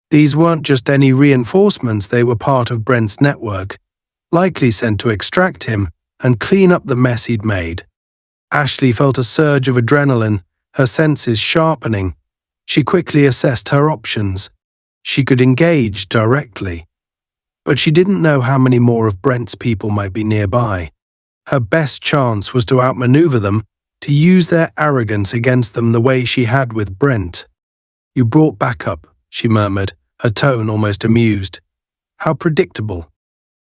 These weren't just any reinforcements, they were part of Brent's network, likely sent to extract him and clean up the mess he'd made. Ashley felt a surge of adrenaline, her senses sharpening. She quickly assessed her options. She could engage directly, but she didn't know how many more of Brent's people might be nearby. Her best chance was to outmaneuver them, to use their arrogance against them the way she had with Brent. "You brought backup," she murmured, her tone almost amused. "How predictable."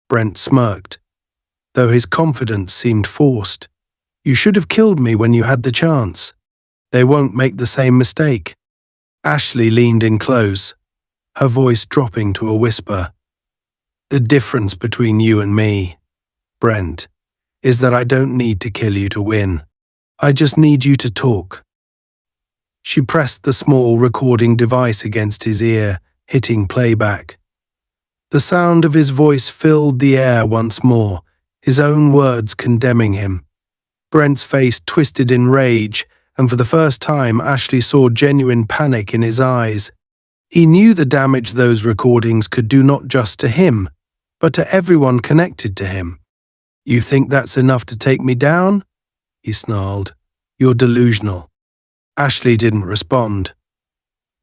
Brent smirked, though his confidence seemed forced. "You should have killed me when you had the chance. They won't make the same mistake." Ashley leaned in close, her voice dropping to a whisper. "The difference between you and me, Brent, is that I don't need to kill you to win. I just need you to talk." She pressed the small recording device against his ear, hitting playback. The sound of his voice filled the air once more, his own words condemning him. Brent's face twisted in rage, and for the first time Ashley saw genuine panic in his eyes. He knew the damage those recordings could do not just to him, but to everyone connected to him. "You think that's enough to take me down?" he snarled. "You're delusional." Ashley didn't respond.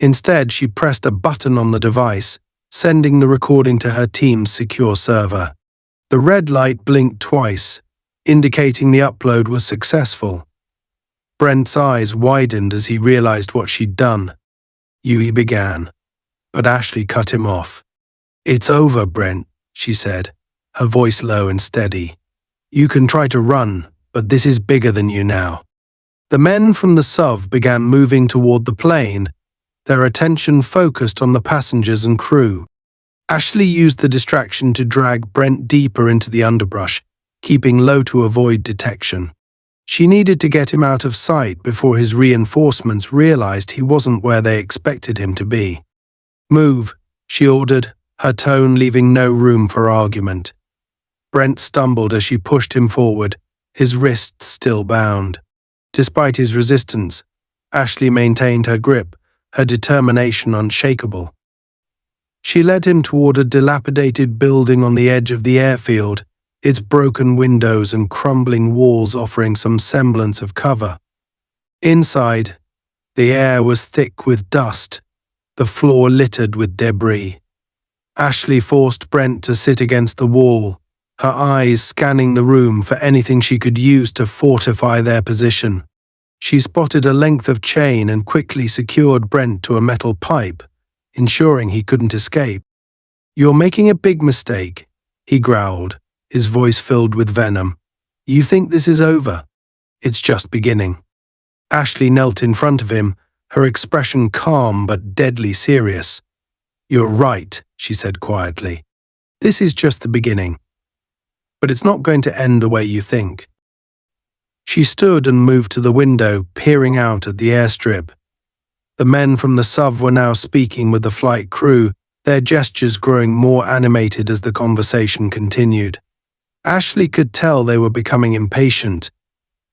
Instead, she pressed a button on the device, sending the recording to her team's secure server. The red light blinked twice, indicating the upload was successful. Brent's eyes widened as he realized what she'd done. He began, but Ashley cut him off. "It's over, Brent," she said, her voice low and steady. "You can try to run, but this is bigger than you now." The men from the SUV began moving toward the plane, their attention focused on the passengers and crew. Ashley used the distraction to drag Brent deeper into the underbrush, keeping low to avoid detection. She needed to get him out of sight before his reinforcements realized he wasn't where they expected him to be. "Move," she ordered, her tone leaving no room for argument. Brent stumbled as she pushed him forward, his wrists still bound. Despite his resistance, Ashley maintained her grip, her determination unshakable. She led him toward a dilapidated building on the edge of the airfield, its broken windows and crumbling walls offering some semblance of cover. Inside, the air was thick with dust, the floor littered with debris. Ashley forced Brent to sit against the wall, her eyes scanning the room for anything she could use to fortify their position. She spotted a length of chain and quickly secured Brent to a metal pipe, ensuring he couldn't escape. "You're making a big mistake," he growled, his voice filled with venom. "You think this is over? It's just beginning." Ashley knelt in front of him, her expression calm but deadly serious. "You're right," she said quietly. "This is just the beginning. But it's not going to end the way you think." She stood and moved to the window, peering out at the airstrip. The men from the SUV were now speaking with the flight crew, their gestures growing more animated as the conversation continued. Ashley could tell they were becoming impatient,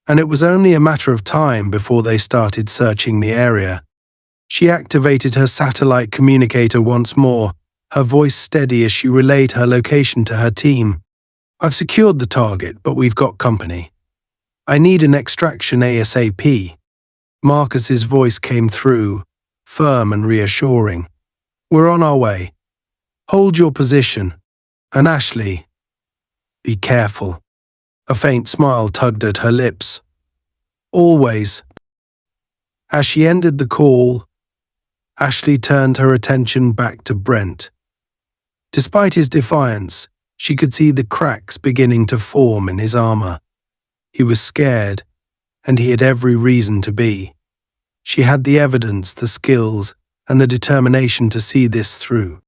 and it was only a matter of time before they started searching the area. She activated her satellite communicator once more, her voice steady as she relayed her location to her team. "I've secured the target, but we've got company. I need an extraction ASAP." Marcus's voice came through, firm and reassuring. "We're on our way. Hold your position. And Ashley, be careful." A faint smile tugged at her lips. "Always." As she ended the call, Ashley turned her attention back to Brent. Despite his defiance, she could see the cracks beginning to form in his armor. He was scared, and he had every reason to be. She had the evidence, the skills, and the determination to see this through.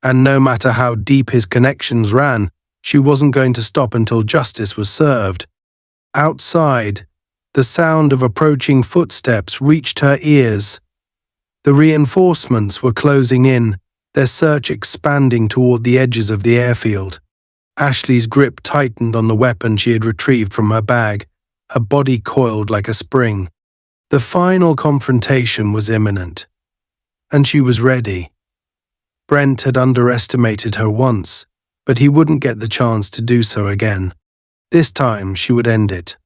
And no matter how deep his connections ran, she wasn't going to stop until justice was served. Outside, The sound of approaching footsteps reached her ears. The reinforcements were closing in, their search expanding toward the edges of the airfield. Ashley's grip tightened on the weapon she had retrieved from her bag, her body coiled like a spring. The final confrontation was imminent, and she was ready. Brent had underestimated her once, but he wouldn't get the chance to do so again. This time she would end it.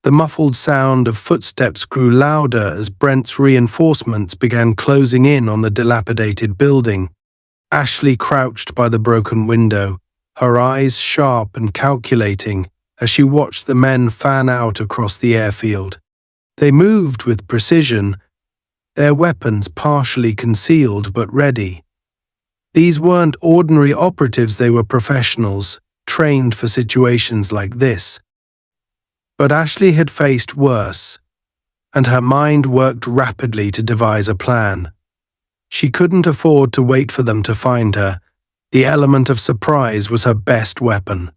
The muffled sound of footsteps grew louder as Brent's reinforcements began closing in on the dilapidated building. Ashley crouched by the broken window, her eyes sharp and calculating as she watched the men fan out across the airfield. They moved with precision, their weapons partially concealed but ready. These weren't ordinary operatives, they were professionals, trained for situations like this. But Ashley had faced worse, and her mind worked rapidly to devise a plan. She couldn't afford to wait for them to find her. The element of surprise was her best weapon.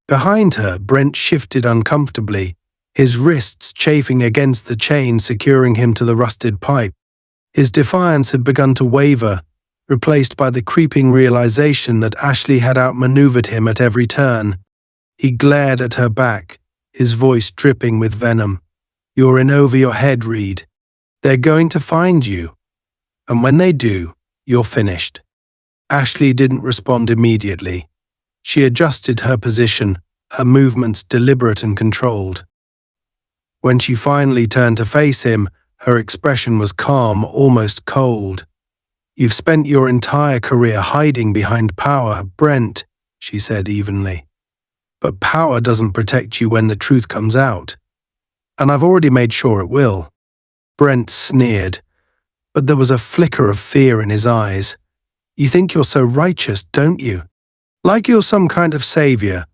Behind her, Brent shifted uncomfortably, his wrists chafing against the chain securing him to the rusted pipe. His defiance had begun to waver, replaced by the creeping realization that Ashley had outmaneuvered him at every turn. He glared at her back, his voice dripping with venom. "You're in over your head, Reed. They're going to find you. And when they do, you're finished." Ashley didn't respond immediately. She adjusted her position, her movements deliberate and controlled. When she finally turned to face him, her expression was calm, almost cold. "You've spent your entire career hiding behind power, Brent," she said evenly. "But power doesn't protect you when the truth comes out. And I've already made sure it will." Brent sneered, but there was a flicker of fear in his eyes. "You think you're so righteous, don't you? Like you're some kind of savior.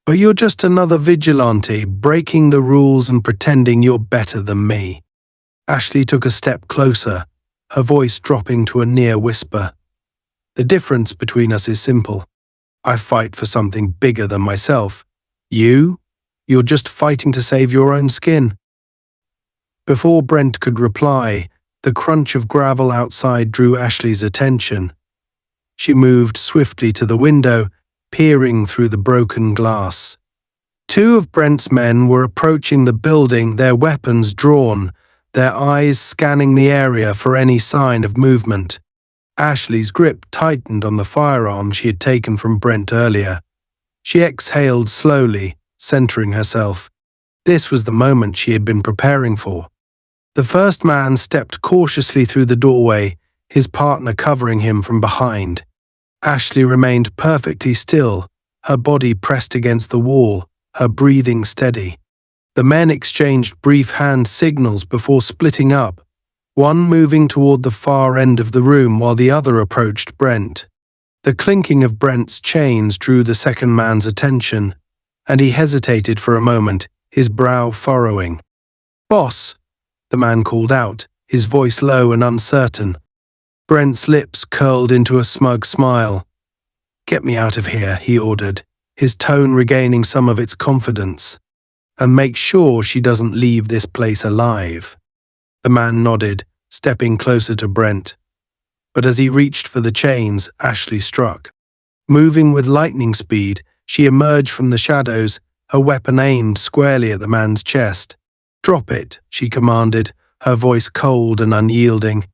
But you're just another vigilante, breaking the rules and pretending you're better than me." Ashley took a step closer, her voice dropping to a near whisper. "The difference between us is simple. I fight for something bigger than myself. You're just fighting to save your own skin." Before Brent could reply, the crunch of gravel outside drew Ashley's attention. She moved swiftly to the window, peering through the broken glass. Two of Brent's men were approaching the building, their weapons drawn, their eyes scanning the area for any sign of movement. Ashley's grip tightened on the firearm she had taken from Brent earlier. She exhaled slowly, centering herself. This was the moment she had been preparing for. The first man stepped cautiously through the doorway, his partner covering him from behind. Ashley remained perfectly still, her body pressed against the wall, her breathing steady. The men exchanged brief hand signals before splitting up, one moving toward the far end of the room while the other approached Brent. The clinking of Brent's chains drew the second man's attention, and he hesitated for a moment, his brow furrowing. "Boss," the man called out, his voice low and uncertain. Brent's lips curled into a smug smile. "Get me out of here," he ordered, his tone regaining some of its confidence. "And make sure she doesn't leave this place alive." The man nodded, stepping closer to Brent. But as he reached for the chains, Ashley struck. Moving with lightning speed, she emerged from the shadows, her weapon aimed squarely at the man's chest. "Drop it," she commanded, her voice cold and unyielding.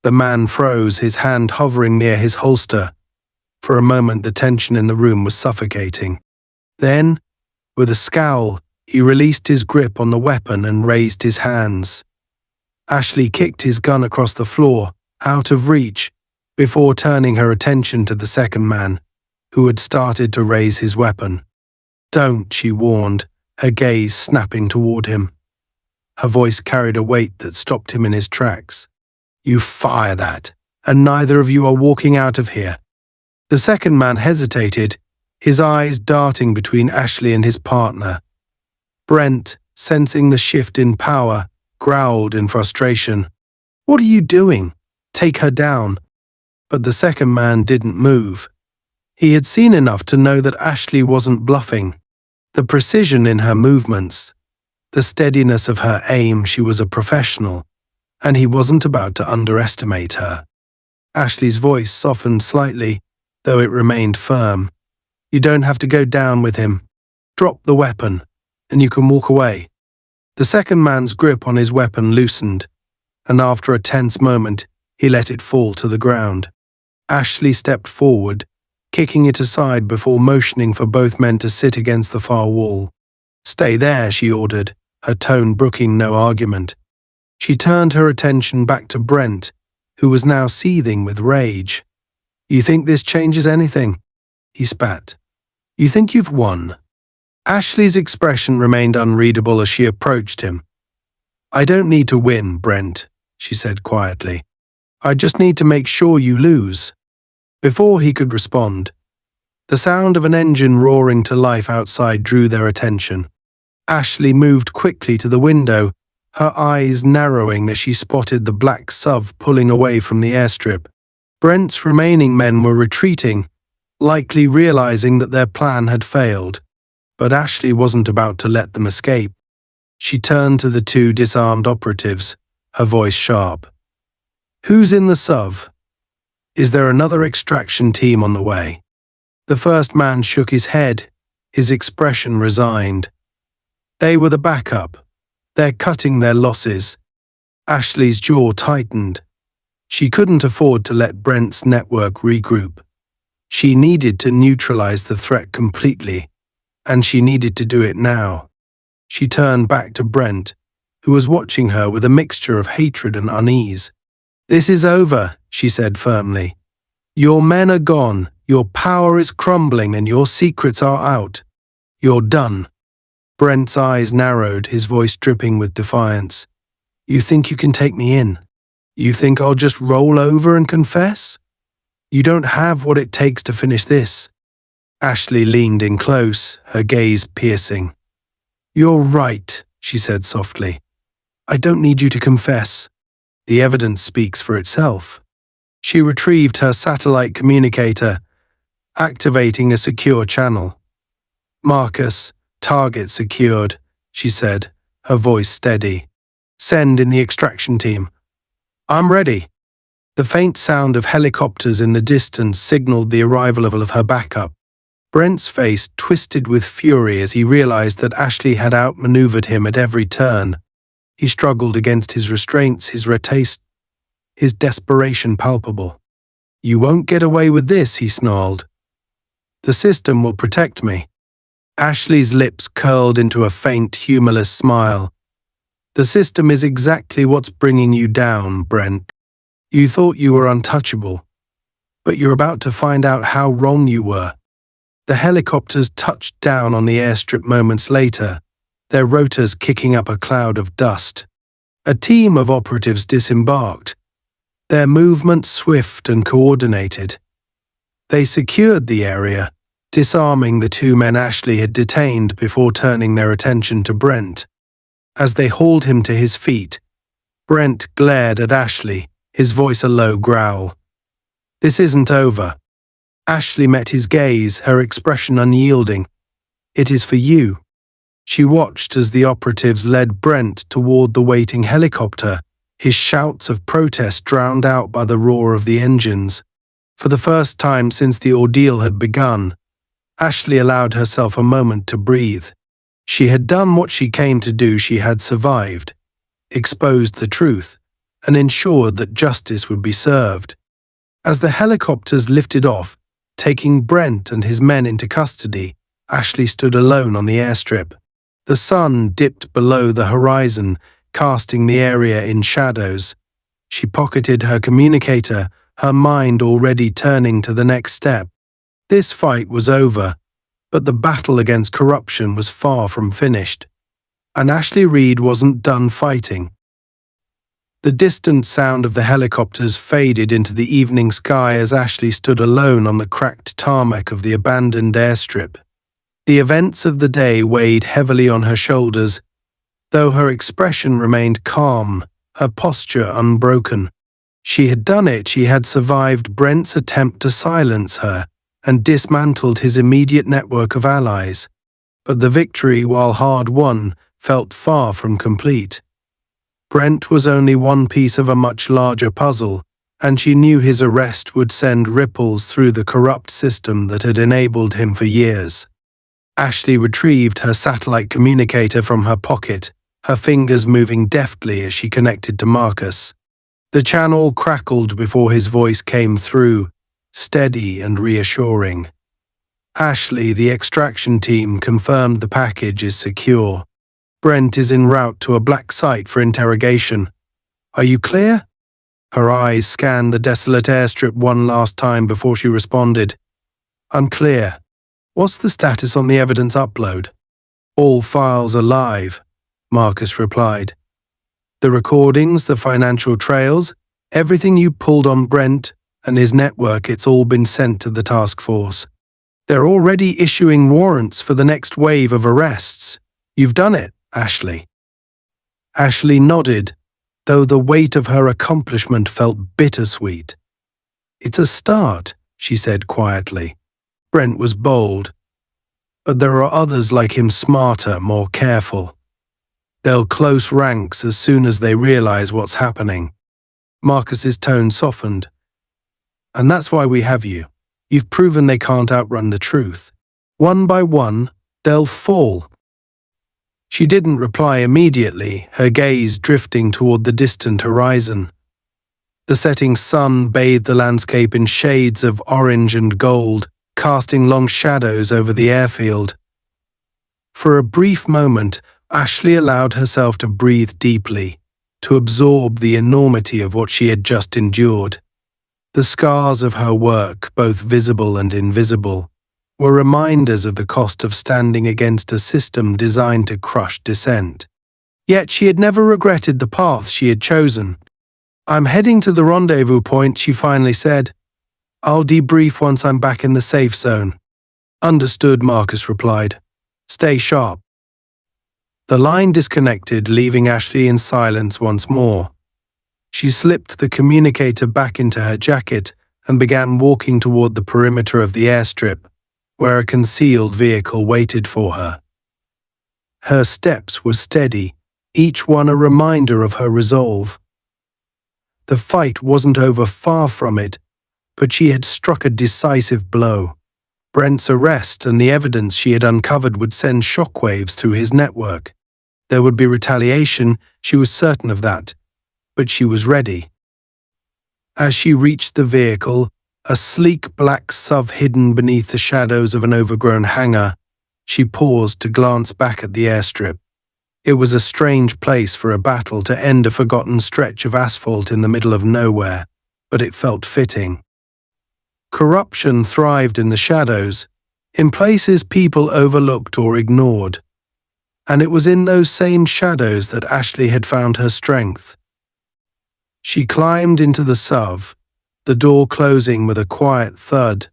The man froze, his hand hovering near his holster. For a moment, the tension in the room was suffocating. Then, with a scowl, he released his grip on the weapon and raised his hands. Ashley kicked his gun across the floor, out of reach, before turning her attention to the second man, who had started to raise his weapon. "Don't," she warned, her gaze snapping toward him. Her voice carried a weight that stopped him in his tracks. "You fire that, and neither of you are walking out of here." The second man hesitated, his eyes darting between Ashley and his partner. Brent, sensing the shift in power, growled in frustration. "What are you doing? Take her down." But the second man didn't move. He had seen enough to know that Ashley wasn't bluffing. The precision in her movements, The steadiness of her aim, she was a professional, and he wasn't about to underestimate her. Ashley's voice softened slightly, though it remained firm. You don't have to go down with him. Drop the weapon, and you can walk away. The second man's grip on his weapon loosened, and after a tense moment, he let it fall to the ground. Ashley stepped forward, kicking it aside before motioning for both men to sit against the far wall. Stay there, she ordered, her tone brooking no argument. She turned her attention back to Brent, who was now seething with rage. You think this changes anything? He spat. You think you've won? Ashley's expression remained unreadable as she approached him. I don't need to win, Brent, she said quietly. I just need to make sure you lose. Before he could respond, the sound of an engine roaring to life outside drew their attention. Ashley moved quickly to the window, her eyes narrowing as she spotted the black SUV pulling away from the airstrip. Brent's remaining men were retreating, likely realizing that their plan had failed. But Ashley wasn't about to let them escape. She turned to the two disarmed operatives, her voice sharp. Who's in the SUV? Is there another extraction team on the way? The first man shook his head, his expression resigned. They were the backup. They're cutting their losses. Ashley's jaw tightened. She couldn't afford to let Brent's network regroup. She needed to neutralize the threat completely, and she needed to do it now. She turned back to Brent, who was watching her with a mixture of hatred and unease. This is over, she said firmly. Your men are gone, your power is crumbling, and your secrets are out. You're done. Brent's eyes narrowed, his voice dripping with defiance. You think you can take me in? You think I'll just roll over and confess? You don't have what it takes to finish this. Ashley leaned in close, her gaze piercing. You're right, she said softly. I don't need you to confess. The evidence speaks for itself. She retrieved her satellite communicator, activating a secure channel. Marcus, target secured, she said, her voice steady. Send in the extraction team. I'm ready. The faint sound of helicopters in the distance signaled the arrival of her backup. Brent's face twisted with fury as he realized that Ashley had outmaneuvered him at every turn. He struggled against his restraints, his desperation palpable. You won't get away with this, he snarled. The system will protect me. Ashley's lips curled into a faint, humorless smile. The system is exactly what's bringing you down, Brent. You thought you were untouchable, but you're about to find out how wrong you were. The helicopters touched down on the airstrip moments later, their rotors kicking up a cloud of dust. A team of operatives disembarked, their movements swift and coordinated. They secured the area, disarming the two men Ashley had detained before turning their attention to Brent. As they hauled him to his feet, Brent glared at Ashley, his voice a low growl. This isn't over. Ashley met his gaze, her expression unyielding. It is for you. She watched as the operatives led Brent toward the waiting helicopter, his shouts of protest drowned out by the roar of the engines. For the first time since the ordeal had begun, Ashley allowed herself a moment to breathe. She had done what she came to do. She had survived, exposed the truth, and ensured that justice would be served. As the helicopters lifted off, taking Brent and his men into custody, Ashley stood alone on the airstrip. The sun dipped below the horizon, casting the area in shadows. She pocketed her communicator, her mind already turning to the next step. This fight was over, but the battle against corruption was far from finished. And Ashley Reed wasn't done fighting. The distant sound of the helicopters faded into the evening sky as Ashley stood alone on the cracked tarmac of the abandoned airstrip. The events of the day weighed heavily on her shoulders, though her expression remained calm, her posture unbroken. She had done it. She had survived Brent's attempt to silence her and dismantled his immediate network of allies. But the victory, while hard won, felt far from complete. Brent was only one piece of a much larger puzzle, and she knew his arrest would send ripples through the corrupt system that had enabled him for years. Ashley retrieved her satellite communicator from her pocket, her fingers moving deftly as she connected to Marcus. The channel crackled before his voice came through, steady and reassuring. Ashley, the extraction team, confirmed the package is secure. Brent is en route to a black site for interrogation. Are you clear? Her eyes scanned the desolate airstrip one last time before she responded. I'm clear. What's the status on the evidence upload? All files are live, Marcus replied. The recordings, the financial trails, everything you pulled on Brent and his network, it's all been sent to the task force. They're already issuing warrants for the next wave of arrests. You've done it, Ashley. Ashley nodded, though the weight of her accomplishment felt bittersweet. It's a start, she said quietly. Brent was bold, but there are others like him, smarter, more careful. They'll close ranks as soon as they realize what's happening. Marcus's tone softened. And that's why we have you. You've proven they can't outrun the truth. One by one, they'll fall. She didn't reply immediately, her gaze drifting toward the distant horizon. The setting sun bathed the landscape in shades of orange and gold, casting long shadows over the airfield. For a brief moment, Ashley allowed herself to breathe deeply, to absorb the enormity of what she had just endured. The scars of her work, both visible and invisible, were reminders of the cost of standing against a system designed to crush dissent. Yet she had never regretted the path she had chosen. I'm heading to the rendezvous point, she finally said. I'll debrief once I'm back in the safe zone. Understood, Marcus replied. Stay sharp. The line disconnected, leaving Ashley in silence once more. She slipped the communicator back into her jacket and began walking toward the perimeter of the airstrip, where a concealed vehicle waited for her. Her steps were steady, each one a reminder of her resolve. The fight wasn't over, far from it, but she had struck a decisive blow. Brent's arrest and the evidence she had uncovered would send shockwaves through his network. There would be retaliation, she was certain of that, but she was ready. As she reached the vehicle, a sleek black SUV hidden beneath the shadows of an overgrown hangar, she paused to glance back at the airstrip. It was a strange place for a battle to end, a forgotten stretch of asphalt in the middle of nowhere, but it felt fitting. Corruption thrived in the shadows, in places people overlooked or ignored. And it was in those same shadows that Ashley had found her strength. She climbed into the SUV, the door closing with a quiet thud.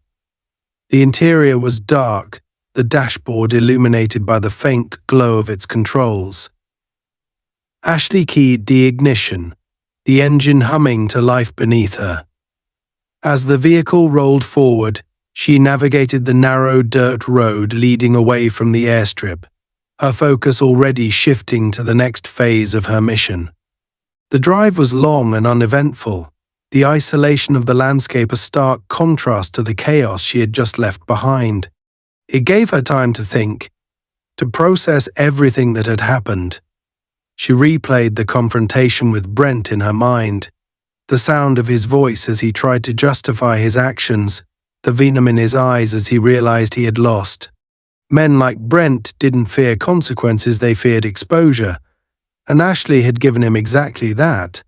The interior was dark, the dashboard illuminated by the faint glow of its controls. Ashley keyed the ignition, the engine humming to life beneath her. As the vehicle rolled forward, she navigated the narrow dirt road leading away from the airstrip, her focus already shifting to the next phase of her mission. The drive was long and uneventful, the isolation of the landscape a stark contrast to the chaos she had just left behind. It gave her time to think, to process everything that had happened. She replayed the confrontation with Brent in her mind, the sound of his voice as he tried to justify his actions, the venom in his eyes as he realized he had lost. Men like Brent didn't fear consequences, they feared exposure, and Ashley had given him exactly that.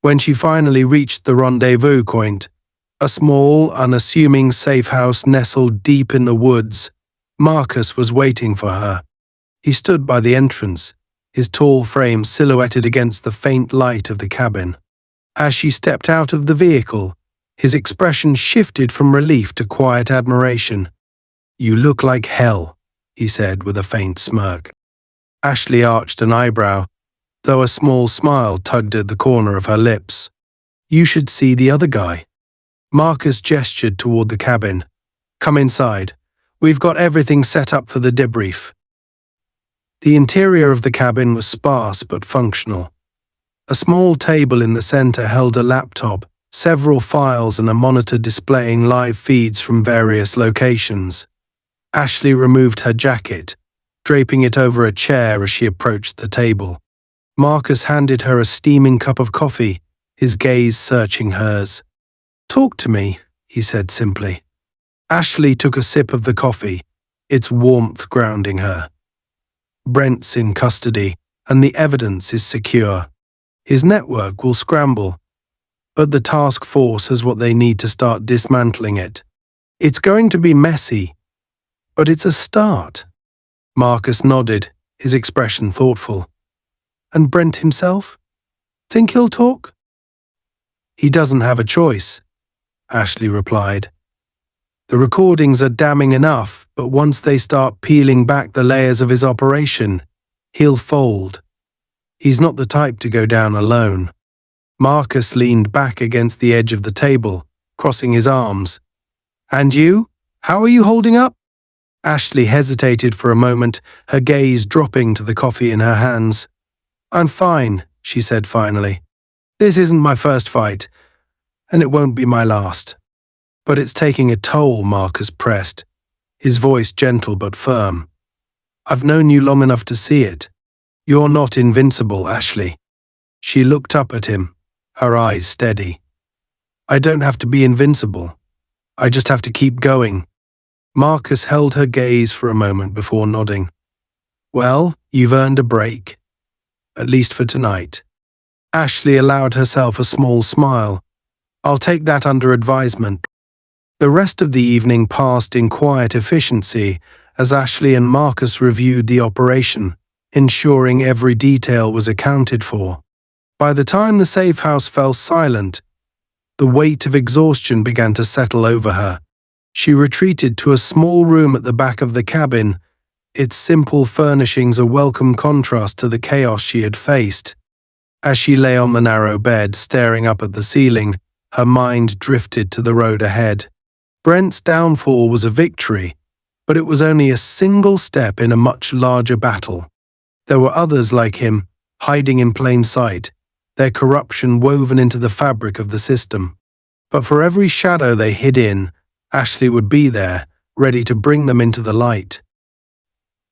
When she finally reached the rendezvous point, a small, unassuming safe house nestled deep in the woods, Marcus was waiting for her. He stood by the entrance, his tall frame silhouetted against the faint light of the cabin. As she stepped out of the vehicle, his expression shifted from relief to quiet admiration. You look like hell, he said with a faint smirk. Ashley arched an eyebrow, though a small smile tugged at the corner of her lips. You should see the other guy. Marcus gestured toward the cabin. Come inside. We've got everything set up for the debrief. The interior of the cabin was sparse but functional. A small table in the center held a laptop, several files and a monitor displaying live feeds from various locations. Ashley removed her jacket, draping it over a chair as she approached the table. Marcus handed her a steaming cup of coffee, his gaze searching hers. "Talk to me," he said simply. Ashley took a sip of the coffee, its warmth grounding her. "Brent's in custody, and the evidence is secure. His network will scramble, but the task force has what they need to start dismantling it. It's going to be messy, but it's a start." Marcus nodded, his expression thoughtful. "And Brent himself? Think he'll talk?" "He doesn't have a choice," Ashley replied. "The recordings are damning enough, but once they start peeling back the layers of his operation, he'll fold. He's not the type to go down alone." Marcus leaned back against the edge of the table, crossing his arms. "And you? How are you holding up?" Ashley hesitated for a moment, her gaze dropping to the coffee in her hands. "I'm fine," she said finally. "This isn't my first fight, and it won't be my last." "But it's taking a toll," Marcus pressed, his voice gentle but firm. "I've known you long enough to see it. You're not invincible, Ashley." She looked up at him, her eyes steady. "I don't have to be invincible. I just have to keep going." Marcus held her gaze for a moment before nodding. "Well, you've earned a break. At least for tonight." Ashley allowed herself a small smile. "I'll take that under advisement." The rest of the evening passed in quiet efficiency as Ashley and Marcus reviewed the operation, ensuring every detail was accounted for. By the time the safe house fell silent, the weight of exhaustion began to settle over her. She retreated to a small room at the back of the cabin, its simple furnishings a welcome contrast to the chaos she had faced. As she lay on the narrow bed, staring up at the ceiling, her mind drifted to the road ahead. Brent's downfall was a victory, but it was only a single step in a much larger battle. There were others like him, hiding in plain sight, their corruption woven into the fabric of the system. But for every shadow they hid in, Ashley would be there, ready to bring them into the light.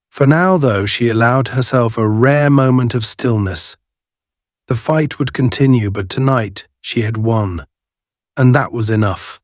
For now, though, she allowed herself a rare moment of stillness. The fight would continue, but tonight she had won, and that was enough.